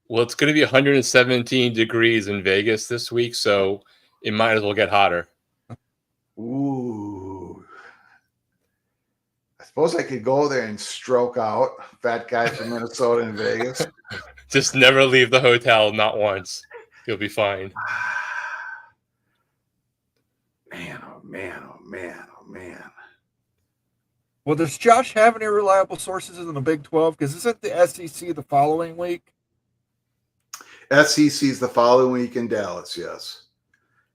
Well, it's going to be 117 degrees in Vegas this week, so it might as well get hotter. Ooh. I suppose I could go there and stroke out. Fat guy from Minnesota in Vegas. Just never leave the hotel, not once. You'll be fine. man, oh man, oh man. Well, does Josh have any reliable sources in the Big 12? Because isn't the SEC the following week? SEC's the following week in Dallas, yes.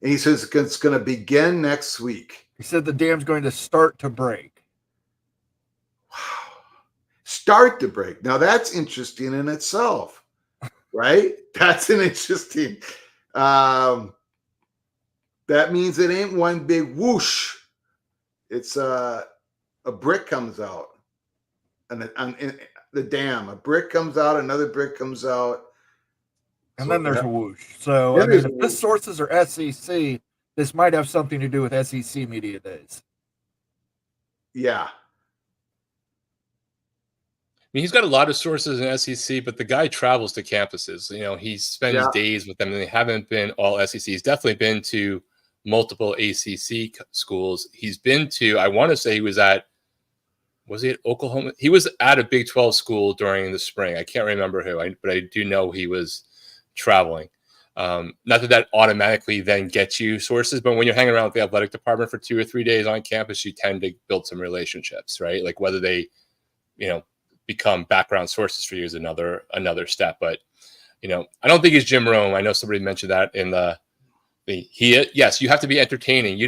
And he says it's going to begin next week. He said the dam's going to start to break. Wow. Start to break. Now, that's interesting in itself, right? That's an interesting. That means it ain't one big whoosh. It's a brick comes out. And the dam, a brick comes out, another brick comes out. And then there's a whoosh. So, I mean, if this sources are SEC, this might have something to do with SEC Media Days. Yeah. I mean, he's got a lot of sources in SEC, but the guy travels to campuses. You know, he spends days with them, and they haven't been all SEC. He's definitely been to multiple ACC schools. He's been to, I want to say he was at Oklahoma? He was at a Big 12 school during the spring. I can't remember who, but I do know he was traveling. Not that automatically then gets you sources, but when you're hanging around with the athletic department for 2 or 3 days on campus, you tend to build some relationships, right? Like whether they, become background sources for you is another step. But, I don't think he's Jim Rome. I know somebody mentioned that in yes, you have to be entertaining. You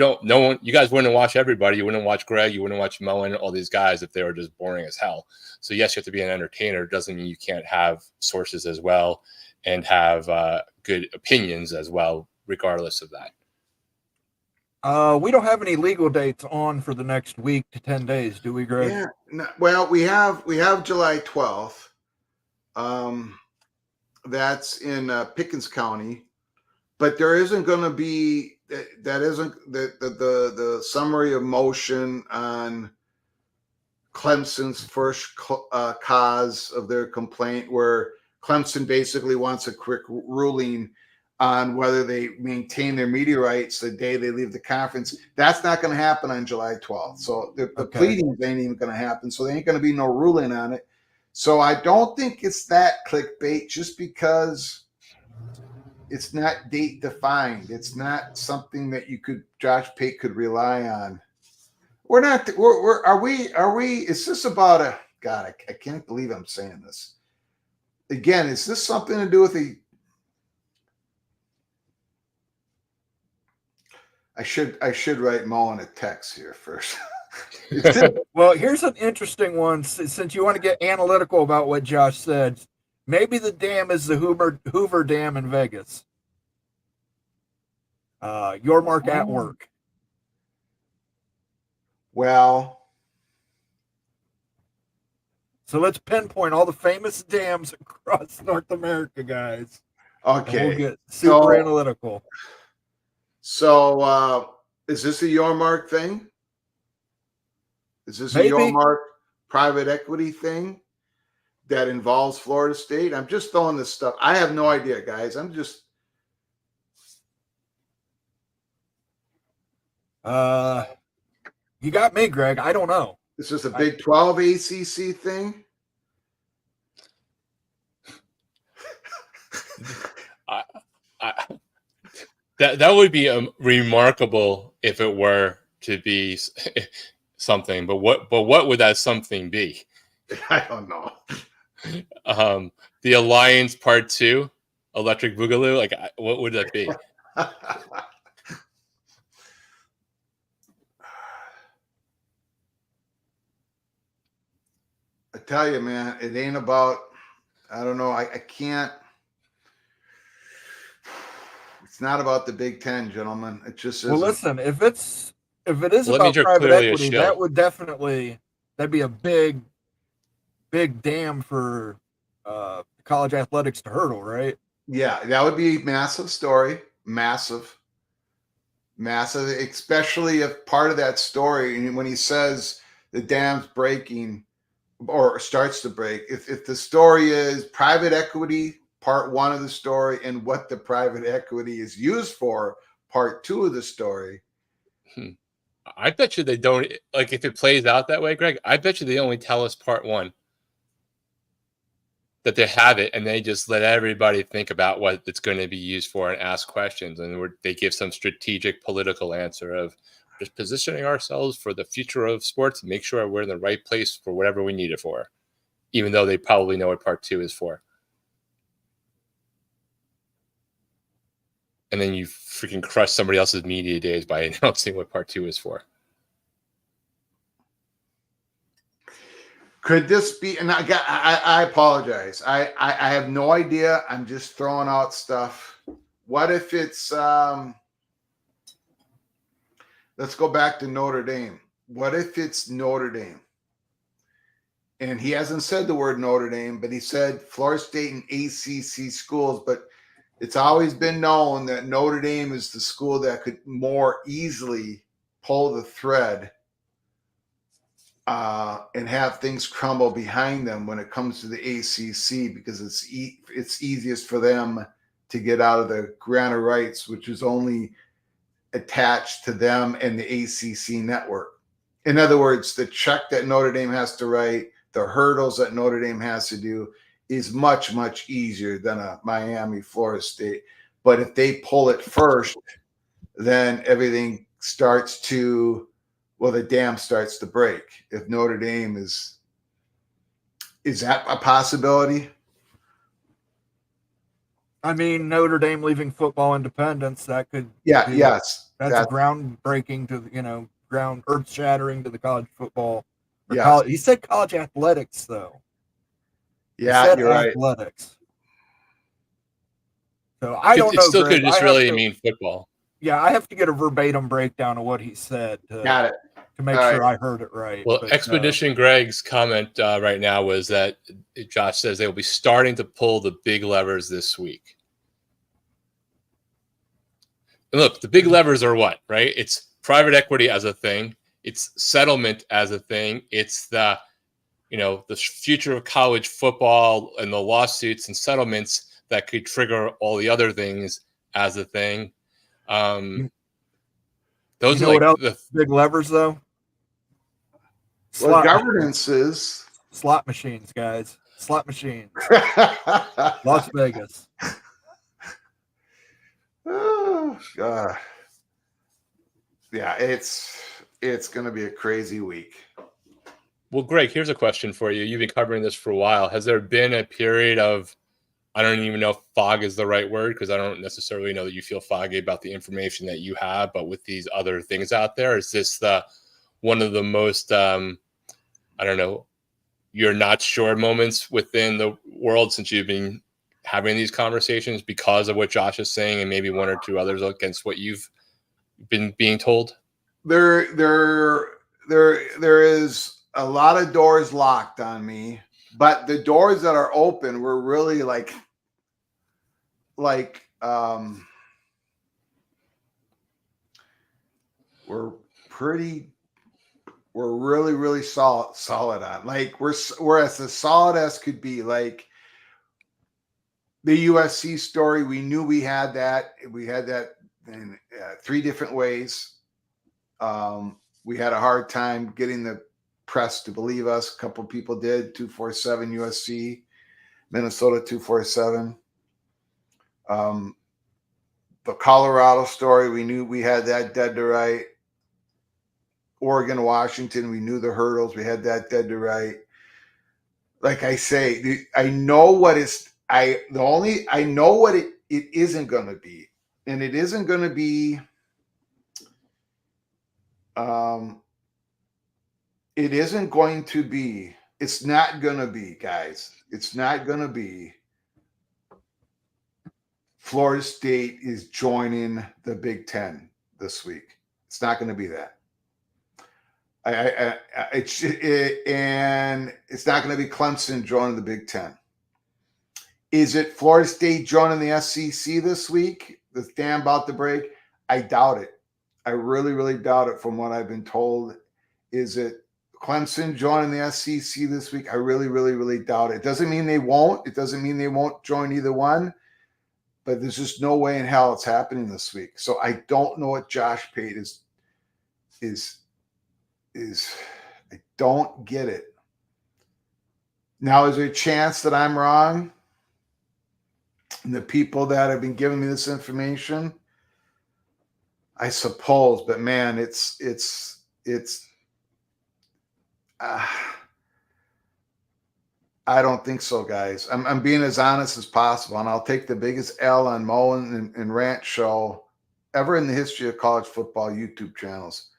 guys wouldn't watch everybody. You wouldn't watch Greg. You wouldn't watch Moen, all these guys if they were just boring as hell. So yes, you have to be an entertainer. Doesn't mean you can't have sources as well and have good opinions as well, regardless of that. We don't have any legal dates on for the next week to 10 days, do we, Greg? Yeah. No, well, we have July 12th. That's in Pickens County, but there isn't going to be that isn't the summary of motion on Clemson's first cause of their complaint, where Clemson basically wants a quick ruling on whether they maintain their media rights the day they leave the conference. That's not going to happen on July 12th. So the pleadings ain't even going to happen. So there ain't going to be no ruling on it. So I don't think it's that clickbait, just because it's not date defined. It's not something that Josh Pate could rely on. Is this about God, I can't believe I'm saying this. Again, is this something to do with I should write Moen a text here first. Well, here's an interesting one. Since you want to get analytical about what Josh said, maybe the dam is the Hoover Dam in Vegas. Your mark at work. Well, so let's pinpoint all the famous dams across North America, guys. Okay. And we'll get super analytical. So is this a Your Mark thing? Is this a Your Mark private equity thing that involves Florida State? I'm just throwing this stuff. I have no idea, guys. I'm just. You got me, Greg. I don't know. Is this a Big 12 ACC thing? That would be remarkable if it were to be something. But what would that something be? I don't know. The Alliance Part 2, Electric Boogaloo. Like, what would that be? I tell you, man, it ain't about. I don't know. I can't. It's not about the Big Ten, gentlemen. It just isn't. Well, listen, if it is about private equity, that'd be a big dam for college athletics to hurdle, right? Yeah, that would be a massive story. Massive, especially if part of that story, when he says the dam's breaking or starts to break, if the story is private equity, part one of the story, and what the private equity is used for, part two of the story. I bet you they don't, like, if it plays out that way, Greg, I bet you they only tell us part one, that they have it, and they just let everybody think about what it's going to be used for and ask questions. And they give some strategic political answer of just positioning ourselves for the future of sports, make sure we're in the right place for whatever we need it for, even though they probably know what part 2 is for. And then you freaking crush somebody else's media days by announcing what part 2 is for. Could this be? And I apologize. I have no idea. I'm just throwing out stuff. What if it's? Let's go back to Notre Dame. What if it's Notre Dame? And he hasn't said the word Notre Dame, but he said Florida State and ACC schools. But it's always been known that Notre Dame is the school that could more easily pull the thread and have things crumble behind them when it comes to the ACC, because it's easiest for them to get out of the grant of rights, which is only attached to them and the ACC network. In other words, the check that Notre Dame has to write, the hurdles that Notre Dame has to do is much, much easier than a Miami, Florida State. But if they pull it first, then everything starts to, well, the dam starts to break. If Notre Dame is that a possibility? I mean, Notre Dame leaving football independence, that could Yes. That's groundbreaking to, ground earth shattering to the college football. Yes. He said college athletics, though. Yeah, you're right. Athletics. So I don't know. It still Greg. could just really mean football. Yeah, I have to get a verbatim breakdown of what he said. Got it. To make sure I heard it right. Well, Expedition Greg's comment right now was that Josh says they will be starting to pull the big levers this week. And look, the big levers are what, right? It's private equity as a thing. It's settlement as a thing. It's the future of college football and the lawsuits and settlements that could trigger all the other things as a thing. Those are like the big levers, though. Well, governance is slot machines, guys. Slot machines. Las Vegas. Oh God. Yeah, it's going to be a crazy week. Well, Greg, here's a question for you. You've been covering this for a while. Has there been a period of, I don't even know if fog is the right word, because I don't necessarily know that you feel foggy about the information that you have, but with these other things out there, is this one of the most, you're not sure moments within the world since you've been having these conversations because of what Josh is saying and maybe one or two others against what you've been being told? There is a lot of doors locked on me, but the doors that are open were really we're really, really solid on. Like we're as solid as could be. Like the USC story, we knew we had that. We had that in 3 different ways. We had a hard time getting the press to believe us. A couple of people did. 247 USC, Minnesota 247. The Colorado story, we knew we had that dead to right. Oregon, Washington, we knew the hurdles. We had that dead to right. Like I say, I know what I know what it isn't going to be. And it isn't going to be, it's not going to be, guys. It's not going to be Florida State is joining the Big Ten this week. It's not going to be that. And it's not going to be Clemson joining the Big Ten. Is it Florida State joining the SEC this week? The dam about to break? I doubt it. I really, really doubt it from what I've been told. Is it Clemson joining the SEC this week? I really, really, really doubt it. It doesn't mean they won't. It doesn't mean they won't join either one. But there's just no way in hell it's happening this week. So I don't know what Josh Pate is I don't get it. Now, is there a chance that I'm wrong? And the people that have been giving me this information, I suppose, but man, it's I don't think so, guys. I'm being as honest as possible, and I'll take the biggest L on Moen and Rant show ever in the history of college football YouTube channels.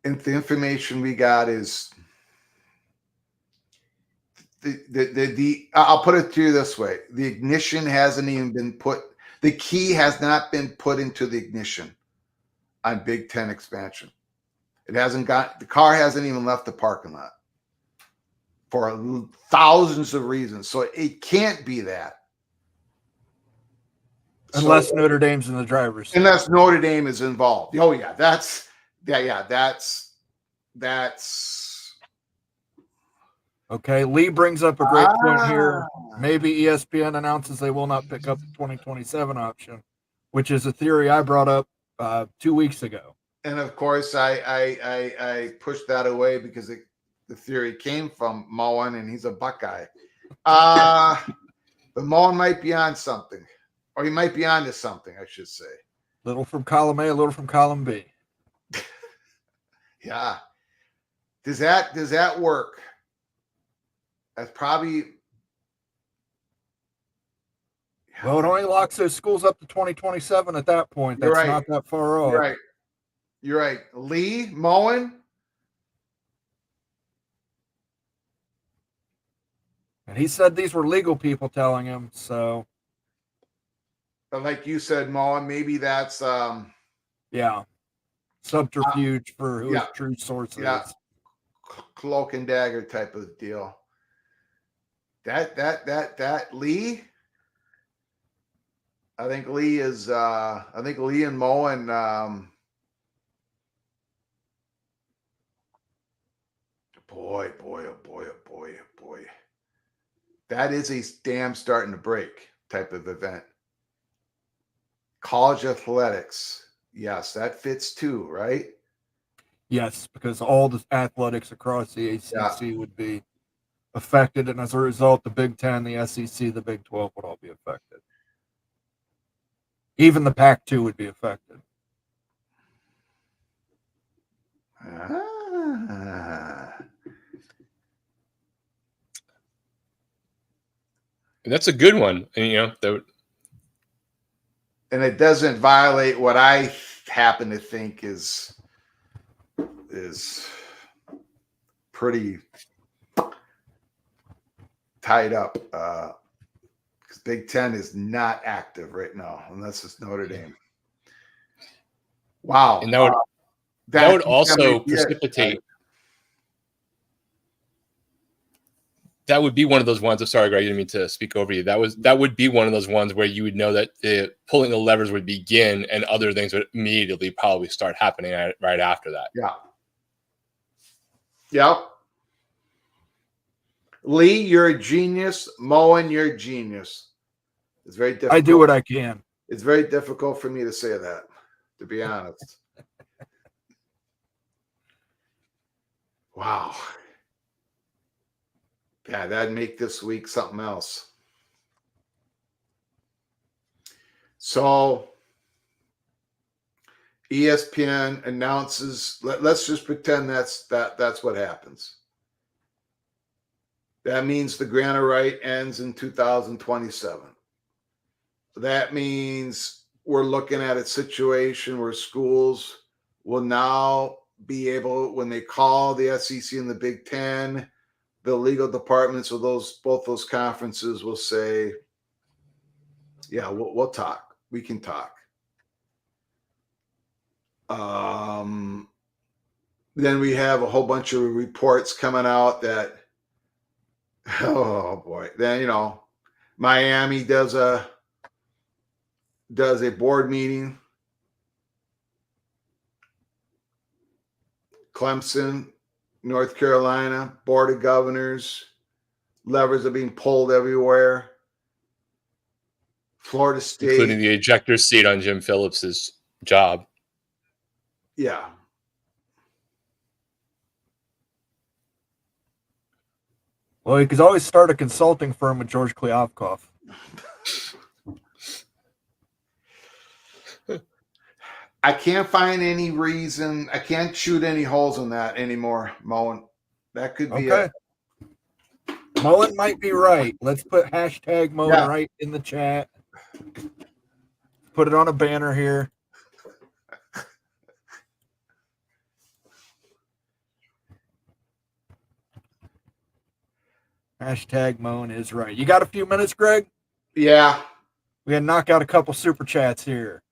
And the information we got is I'll put it to you this way: the ignition hasn't even been put. The key has not been put into the ignition on Big Ten expansion. It hasn't got, the car hasn't even left the parking lot for thousands of reasons. So it can't be that. Unless Notre Dame's in the driver's seat. Unless Notre Dame is involved. Oh yeah, that's okay. Lee brings up a great point here. Maybe ESPN announces they will not pick up the 2027 option, which is a theory I brought up 2 weeks ago. And of course, I pushed that away because the theory came from Moen, and he's a Buckeye. But Moen might be on something, or he might be on to something, I should say. Little from column A, a little from column B. Yeah. Does that work? That's probably. Well, it only locks those schools up to 2027 at that point. That's right. Not that far off. You're right. Lee, Moen. And he said these were legal people telling him, so. But like you said, Moen, maybe that's yeah. Subterfuge for who his true source is. Cloak and dagger type of deal. That Lee. I think Lee and Moen boy. That is a damn starting to break type of event. College athletics. Yes, that fits too, right? Yes, because all the athletics across the ACC would be affected, and as a result, the Big Ten, the SEC, the Big 12 would all be affected. Even the Pac-2 would be affected. That's a good one, and and it doesn't violate what I happen to think is pretty tied up. Because Big Ten is not active right now, unless it's Notre Dame. Wow. And that would also precipitate. That would be one of those ones. I'm sorry, Greg, I didn't mean to speak over you. That would be one of those ones where you would know that pulling the levers would begin, and other things would immediately probably start happening right after that. Yeah. Yep. Lee, you're a genius. Moen, you're a genius. It's very difficult. I do what I can. It's very difficult for me to say that, to be honest. Wow. Yeah, that'd make this week something else. So ESPN announces, let's just pretend that's what happens. That means the grant of right ends in 2027. That means we're looking at a situation where schools will now be able, when they call the SEC and the Big Ten, the legal departments of both those conferences will say, yeah, we'll talk. We can talk. Then we have a whole bunch of reports coming out that, oh boy, then, Miami does a board meeting. Clemson, North Carolina, Board of Governors, levers are being pulled everywhere. Florida State. Including the ejector seat on Jim Phillips's job. Yeah. Well, you could always start a consulting firm with George Kliavkoff. I can't find any reason. I can't shoot any holes in that anymore, Moen. That could be Okay. Moen might be right. Let's put hashtag Moen Yeah. right in the chat. Put it on a banner here. Hashtag Moen is right. You got a few minutes, Greg? Yeah. We had to knock out a couple super chats here.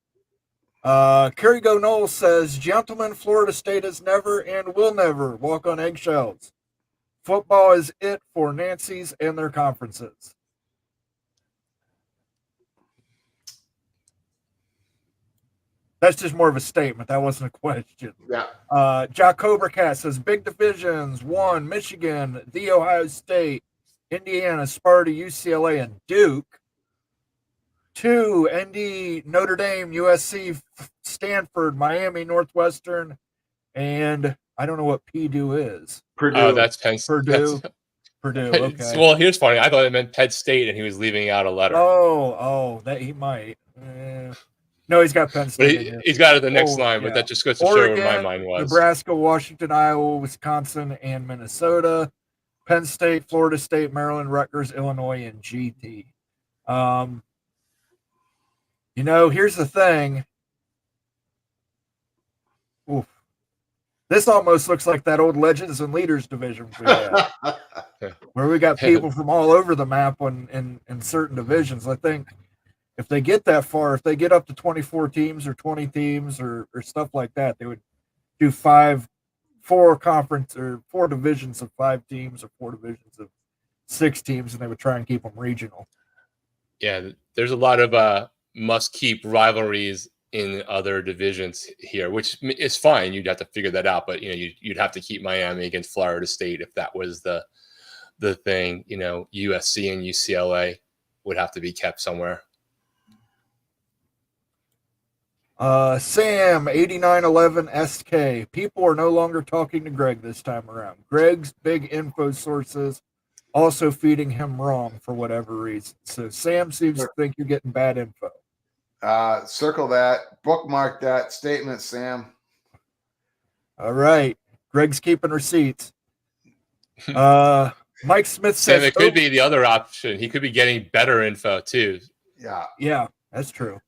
Kerry Go Knowles says, gentlemen, Florida State has never and will never walk on eggshells. Football is it for Nancy's and their conferences. That's just more of a statement. That wasn't a question. Yeah. Jack Cobra Cat says, big divisions. 1, Michigan, The Ohio State, Indiana, Sparta, UCLA, and Duke. 2, ND, Notre Dame, USC, Stanford, Miami, Northwestern, and I don't know what Purdue is. Purdue. Oh, that's Penn State. Purdue. Purdue. Okay. Well, here's funny. I thought it meant Penn State, and he was leaving out a letter. That he might. No, he's got Penn State. But he's got it the next line, but that just goes to Oregon, show where my mind was. Nebraska, Washington, Iowa, Wisconsin, and Minnesota. Penn State, Florida State, Maryland, Rutgers, Illinois, and GT. Here's the thing. Oof. This almost looks like that old Legends and Leaders division we had, where we got people from all over the map in certain divisions. I think if they get that far, if they get up to 24 teams or 20 teams or stuff like that, they would do 4 divisions of 5 teams or 4 divisions of 6 teams, and they would try and keep them regional. Yeah, there's a lot of must-keep rivalries in other divisions here, which is fine. You'd have to figure that out, but you'd have to keep Miami against Florida State if that was the thing. USC and UCLA would have to be kept somewhere. Sam 8911 SK. People are no longer talking to Greg this time around. Greg's big info sources also feeding him wrong for whatever reason. So Sam seems to think you're getting bad info. Circle that, bookmark that statement, Sam. All right. Greg's keeping receipts. Mike Smith says Sam, it could be the other option. He could be getting better info too. Yeah, that's true.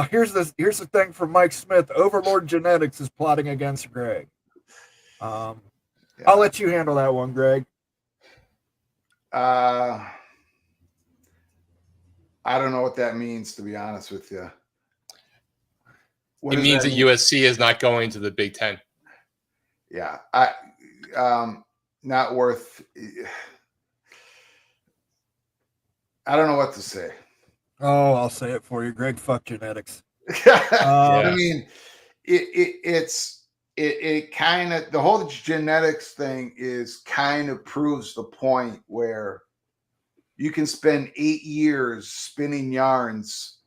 Here's the thing from Mike Smith. Overlord Genetics is plotting against Greg. I'll let you handle that one, Greg. I don't know what that means, to be honest with you. It means that USC is not going to the Big Ten. Yeah, not worth. I don't know what to say. Oh, I'll say it for you, Greg. Fuck genetics. I mean, it kind of, the whole genetics thing is kind of proves the point where you can spend 8 years spinning yarns,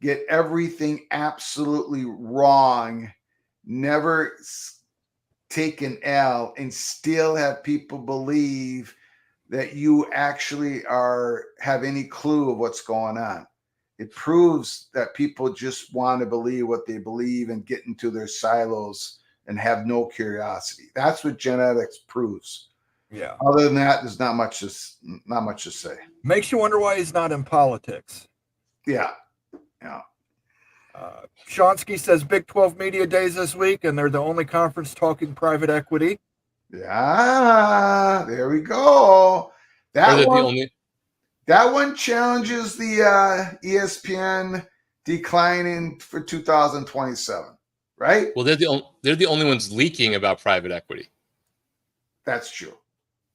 get everything absolutely wrong, never take an L, and still have people believe that you actually have any clue of what's going on. It proves that people just want to believe what they believe and get into their silos and have no curiosity. That's what genetics proves. Yeah. Other than that, there's not much to say. Makes you wonder why he's not in politics. Yeah. Shonsky says Big 12 media days this week, and they're the only conference talking private equity. Yeah, there we go. That one challenges the ESPN declining for 2027, right? Well, they're the only ones leaking about private equity. That's true.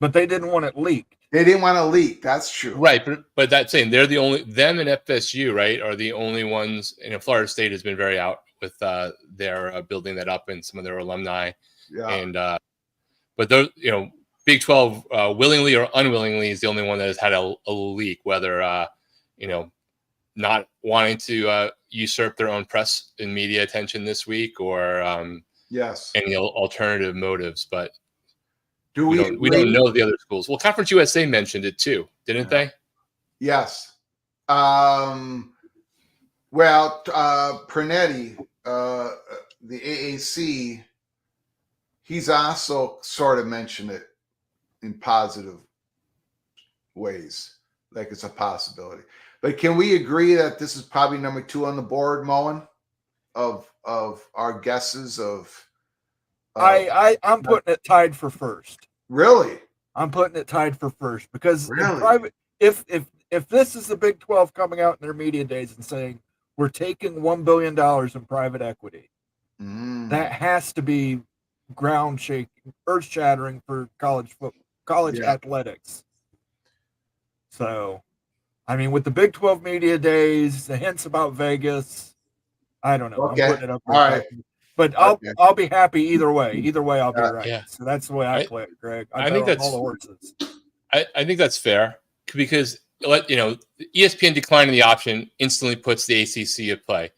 But they didn't want it leaked. They didn't want to leak. That's true. Right, but that's saying they're the only, them and FSU, right, are the only ones. Florida State has been very out with their building that up and some of their alumni. Yeah. And but those, Big 12 willingly or unwillingly is the only one that has had a leak, whether not wanting to usurp their own press and media attention this week or any alternative motives, but. We don't know the other schools. Well, Conference USA mentioned it too, didn't they? Yes. Well, Pernetti, the AAC, he's also sort of mentioned it in positive ways, like it's a possibility. But can we agree that this is probably number 2 on the board, Moen, of our guesses of? I'm putting it tied for first. Really? I'm putting it tied for first because in Really? private, if this is the Big 12 coming out in their media days and saying we're taking $1 billion in private equity, that has to be ground shaking, earth shattering for college athletics. So, I mean, with the Big 12 media days, the hints about Vegas, I don't know. Okay. I'm putting it up. All right. But I'll be happy either way. Either way, I'll be right. Yeah. So that's the way I play it, Greg. I think that's all the horses. I think that's fair because ESPN declining the option instantly puts the ACC at play.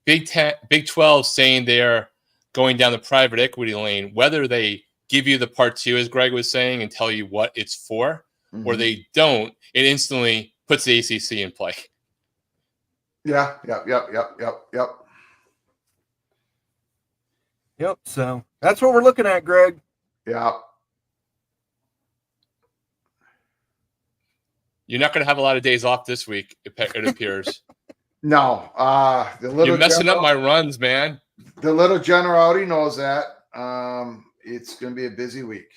Big 12 saying they're going down the private equity lane, whether they give you the part 2, as Greg was saying, and tell you what it's for, or they don't, it instantly puts the ACC in play. Yeah. Yep. So that's what we're looking at, Greg. Yeah. You're not going to have a lot of days off this week, it appears. No. You're messing up my runs, man. The little general already knows that. It's going to be a busy week.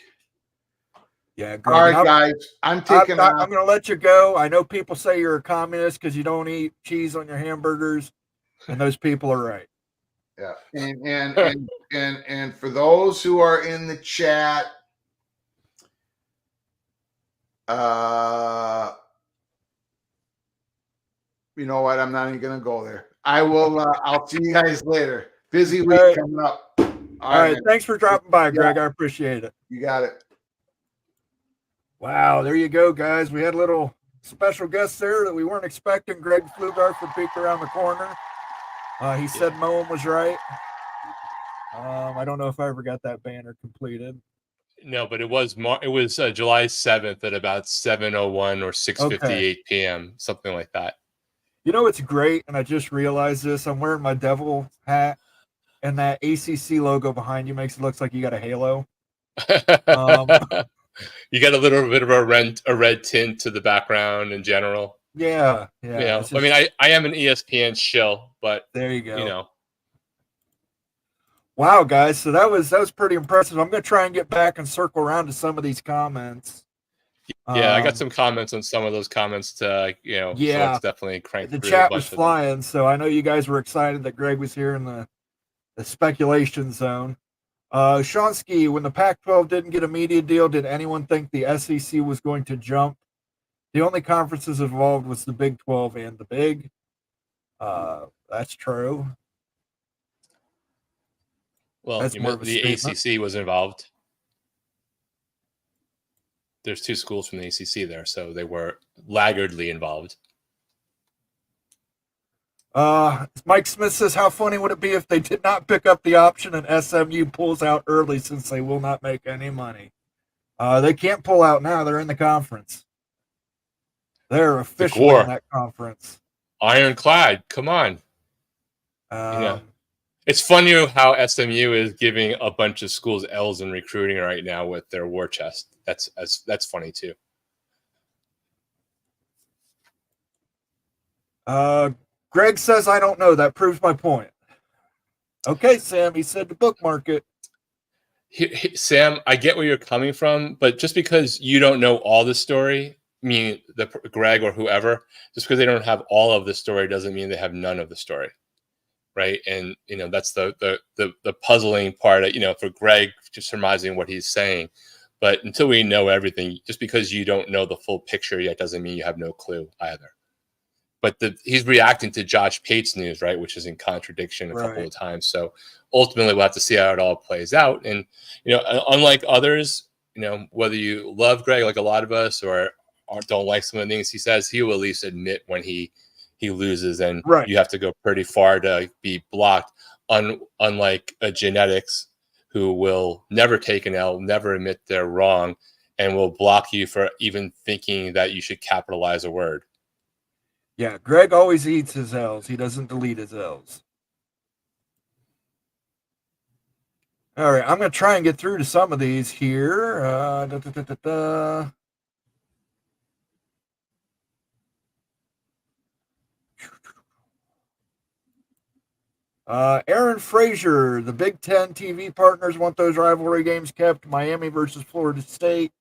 Yeah, Greg. All right, guys. I'm going to let you go. I know people say you're a communist because you don't eat cheese on your hamburgers, and those people are right. Yeah, and for those who are in the chat, you know what? I'm not even going to go there. I will. I'll see you guys later. Busy week coming up. All right. Thanks for dropping by, Greg. I appreciate it. You got it. Wow. There you go, guys. We had a little special guest there that we weren't expecting. Greg Flugaur from Pate around the corner. He said Moen was right. I don't know if I ever got that banner completed. No, but it was July 7th at about 7:01 or 6:58 p.m., something like that. You know, it's great, and I just realized this. I'm wearing my devil hat, and that ACC logo behind you makes it look like you got a halo. You got a little bit of a red tint to the background in general. Yeah. I mean, I am an ESPN shill, but there you go. You know. Wow, guys. So that was pretty impressive. I'm going to try and get back and circle around to some of these comments. Yeah, I got some comments on some of those comments to, so it's definitely cranked. The chat was flying, so I know you guys were excited that Greg was here in the speculation zone. Shonsky, when the Pac-12 didn't get a media deal, did anyone think the SEC was going to jump? The only conferences involved was the Big 12 and the Big. That's true. Well, the ACC was involved. There's 2 schools from the ACC there, so they were laggardly involved. Mike Smith says, how funny would it be if they did not pick up the option and SMU pulls out early since they will not make any money? They can't pull out now. They're in the conference. They're officially in that conference. Ironclad. Come on. It's funny how SMU is giving a bunch of schools L's in recruiting right now with their war chest. That's funny too. Greg says, I don't know. That proves my point. Okay, Sam, he said to bookmark it. Sam, I get where you're coming from, but just because you don't know all the story, Greg or whoever, just because they don't have all of the story doesn't mean they have none of the story. Right. And, that's the puzzling part, for Greg, just surmising what he's saying. But until we know everything, just because you don't know the full picture yet doesn't mean you have no clue either. But he's reacting to Josh Pate's news, right, which is in contradiction a couple of times. So ultimately, we'll have to see how it all plays out. And, unlike others, whether you love Greg like a lot of us or don't like some of the things he says, he will at least admit when he loses, and you have to go pretty far to be blocked. Unlike a genetics who will never take an L, never admit they're wrong, and will block you for even thinking that you should capitalize a word. Yeah, Greg always eats his L's. He doesn't delete his L's. All right, I'm going to try and get through to some of these here. Aaron Frazier, the Big Ten TV partners want those rivalry games kept. Miami versus Florida State,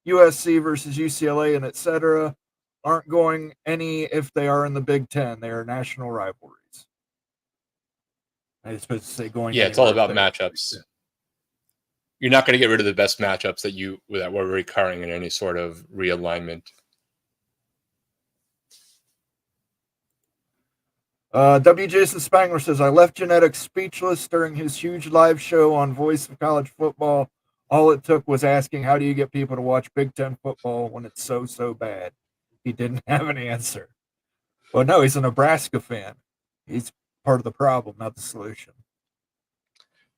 USC versus UCLA, and etc. aren't going any if they are in the Big Ten. They are national rivalries. I was supposed to say going. Yeah, it's all about matchups. You're not going to get rid of the best matchups that were recurring in any sort of realignment. W. Jason Spangler says, I left Genetics speechless during his huge live show on Voice of College Football. All it took was asking, how do you get people to watch Big Ten football when it's so bad? He didn't have an answer. Well, no, he's a Nebraska fan. He's part of the problem, not the solution.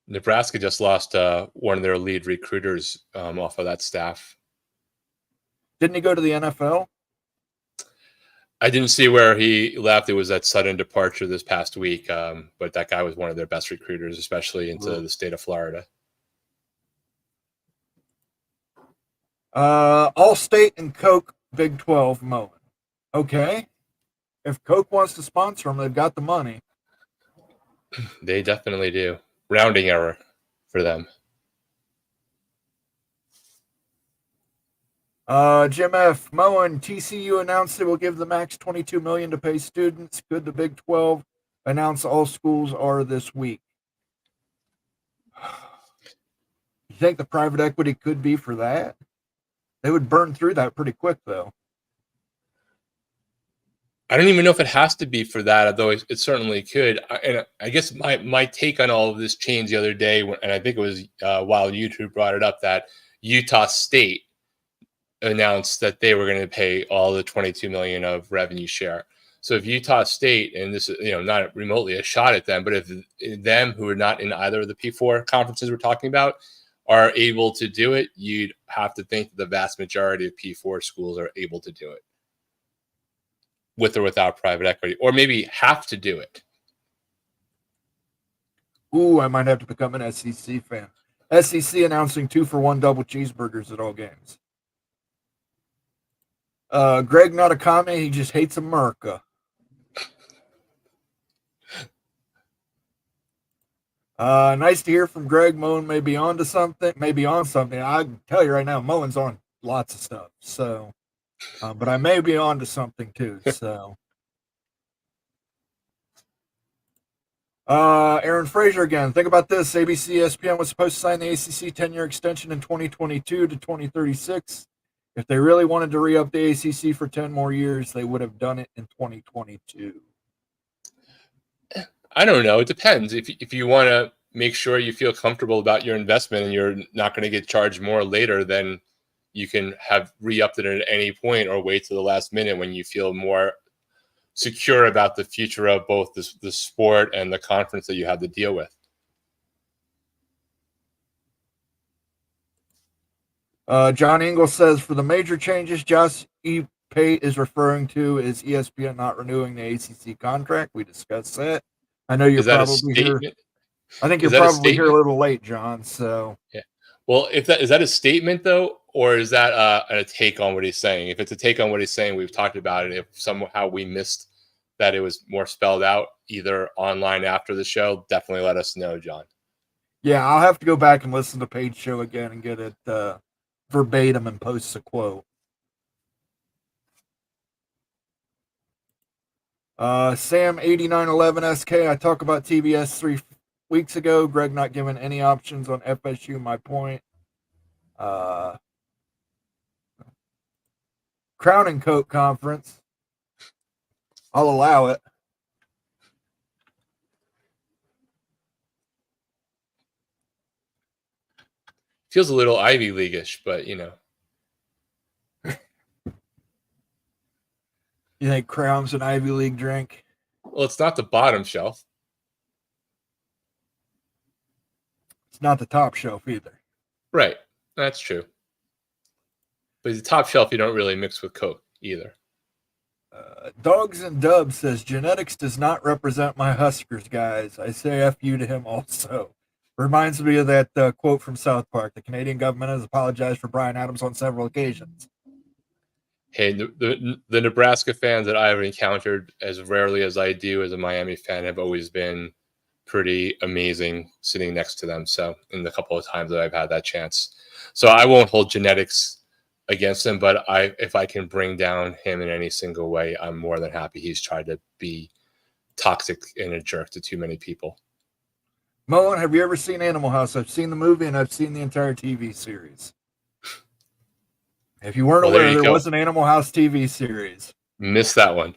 Nebraska just lost one of their lead recruiters off of that staff. Didn't he go to the NFL? I didn't see where he left. It was that sudden departure this past week, but that guy was one of their best recruiters, especially into the state of Florida. All-State and Coke Big 12 Moen. Okay. If Coke wants to sponsor them, they've got the money. They definitely do. Rounding error for them. Jim F. Moen, TCU announced they will give the max $22 million to pay students. Could the Big 12 announce all schools are this week? You think the private equity could be for that? They would burn through that pretty quick, though. I don't even know if it has to be for that, although it certainly could. And I guess my take on all of this changed the other day, and I think it was while YouTube brought it up, that Utah State announced that they were going to pay all the $22 million of revenue share. So if Utah State, and this is not remotely a shot at them, but if them who are not in either of the P4 conferences we're talking about are able to do it, you'd have to think that the vast majority of P4 schools are able to do it, with or without private equity, or maybe have to do it. Ooh, I might have to become an SEC fan. SEC announcing 2-for-1 double cheeseburgers at all games. Greg, not a comment. He just hates America. Nice to hear from Greg. Moen may be on to something. Maybe on something. I can tell you right now, Moen's on lots of stuff. So, but I may be on to something too. So, Aaron Frazier again. Think about this. ABC ESPN was supposed to sign the ACC 10-year extension in 2022 to 2036. If they really wanted to re-up the ACC for 10 more years, they would have done it in 2022. I don't know. It depends. If you want to make sure you feel comfortable about your investment and you're not going to get charged more later, then you can have re-upped it at any point, or wait to the last minute when you feel more secure about the future of both the sport and the conference that you have to deal with. John Ingles says, for the major changes Josh E. Pate is referring to is ESPN not renewing the ACC contract. We discussed that. I know you're probably here. I think you're probably here a little late, John. So yeah. Well, is that a statement though, or is that a take on what he's saying? If it's a take on what he's saying, we've talked about it. If somehow we missed that it was more spelled out either online after the show, definitely let us know, John. Yeah, I'll have to go back and listen to Pate's show again and get it verbatim and post a quote. Sam 8911 SK. I talked about TBS 3 weeks ago. Greg not giving any options on FSU. My point. Crown and Coke Conference. I'll allow it. Feels a little Ivy League-ish, but You think Crown's an Ivy League drink? Well, it's not the bottom shelf. It's not the top shelf either. Right. That's true. But the top shelf you don't really mix with Coke either. Dogs and Dubs says genetics does not represent my Huskers, guys. I say F you to him also. Reminds me of that quote from South Park. The Canadian government has apologized for Bryan Adams on several occasions. Hey, the Nebraska fans that I've encountered as rarely as I do as a Miami fan have always been pretty amazing sitting next to them. So in the couple of times that I've had that chance. So I won't hold genetics against him, but if I can bring down him in any single way, I'm more than happy. He's tried to be toxic and a jerk to too many people. Moen, have you ever seen Animal House? I've seen the movie and I've seen the entire TV series. If you weren't aware, there was an Animal House TV series. Missed that one.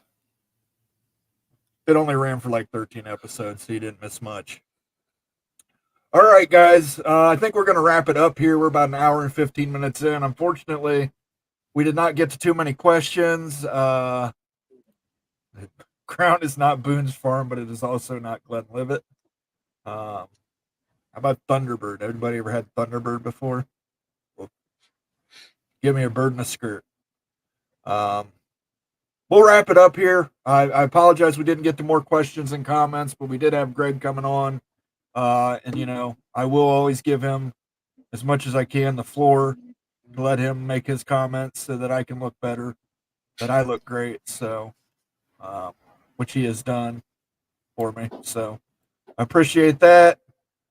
It only ran for like 13 episodes, so you didn't miss much. All right, guys. I think we're going to wrap it up here. We're about an hour and 15 minutes in. Unfortunately, we did not get to too many questions. Crown is not Boone's Farm, but it is also not Glenlivet. How about Thunderbird? Everybody ever had Thunderbird before? Well, give me a bird in a skirt. We'll wrap it up here. I apologize we didn't get to more questions and comments, but we did have Greg coming on. And, you know, I will always give him as much as I can the floor to let him make his comments so that I can look better, that I look great. So, which he has done for me. So I appreciate that.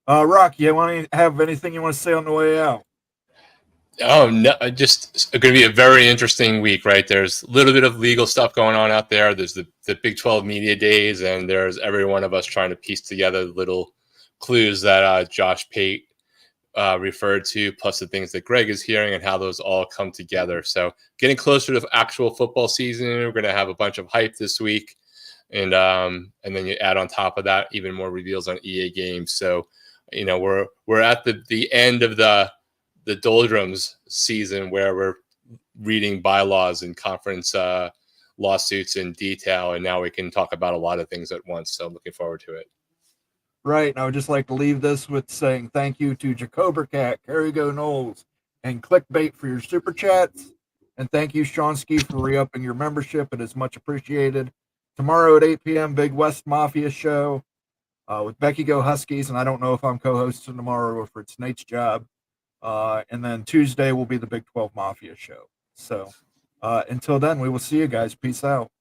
Rocky, you want to have anything you want to say on the way out? Oh, no, just going to be a very interesting week, right? There's a little bit of legal stuff going on out there. There's the Big 12 media days, and there's every one of us trying to piece together little clues that Josh Pate referred to, plus the things that Greg is hearing and how those all come together. So getting closer to actual football season, we're going to have a bunch of hype this week. And then you add on top of that even more reveals on EA games. So, you know, we're at the end of the doldrums season where we're reading bylaws and conference lawsuits in detail. And now we can talk about a lot of things at once. So I'm looking forward to it. Right. And I would just like to leave this with saying thank you to Jacobercat, Carrigo Knowles, and Clickbait for your super chats. And thank you, Shonsky, for re-upping your membership. It is much appreciated. Tomorrow at 8 p.m., Big West Mafia show with Becky Go Huskies. And I don't know if I'm co-hosting tomorrow or if it's Nate's job. And then Tuesday will be the Big 12 Mafia show. So until then, we will see you guys. Peace out.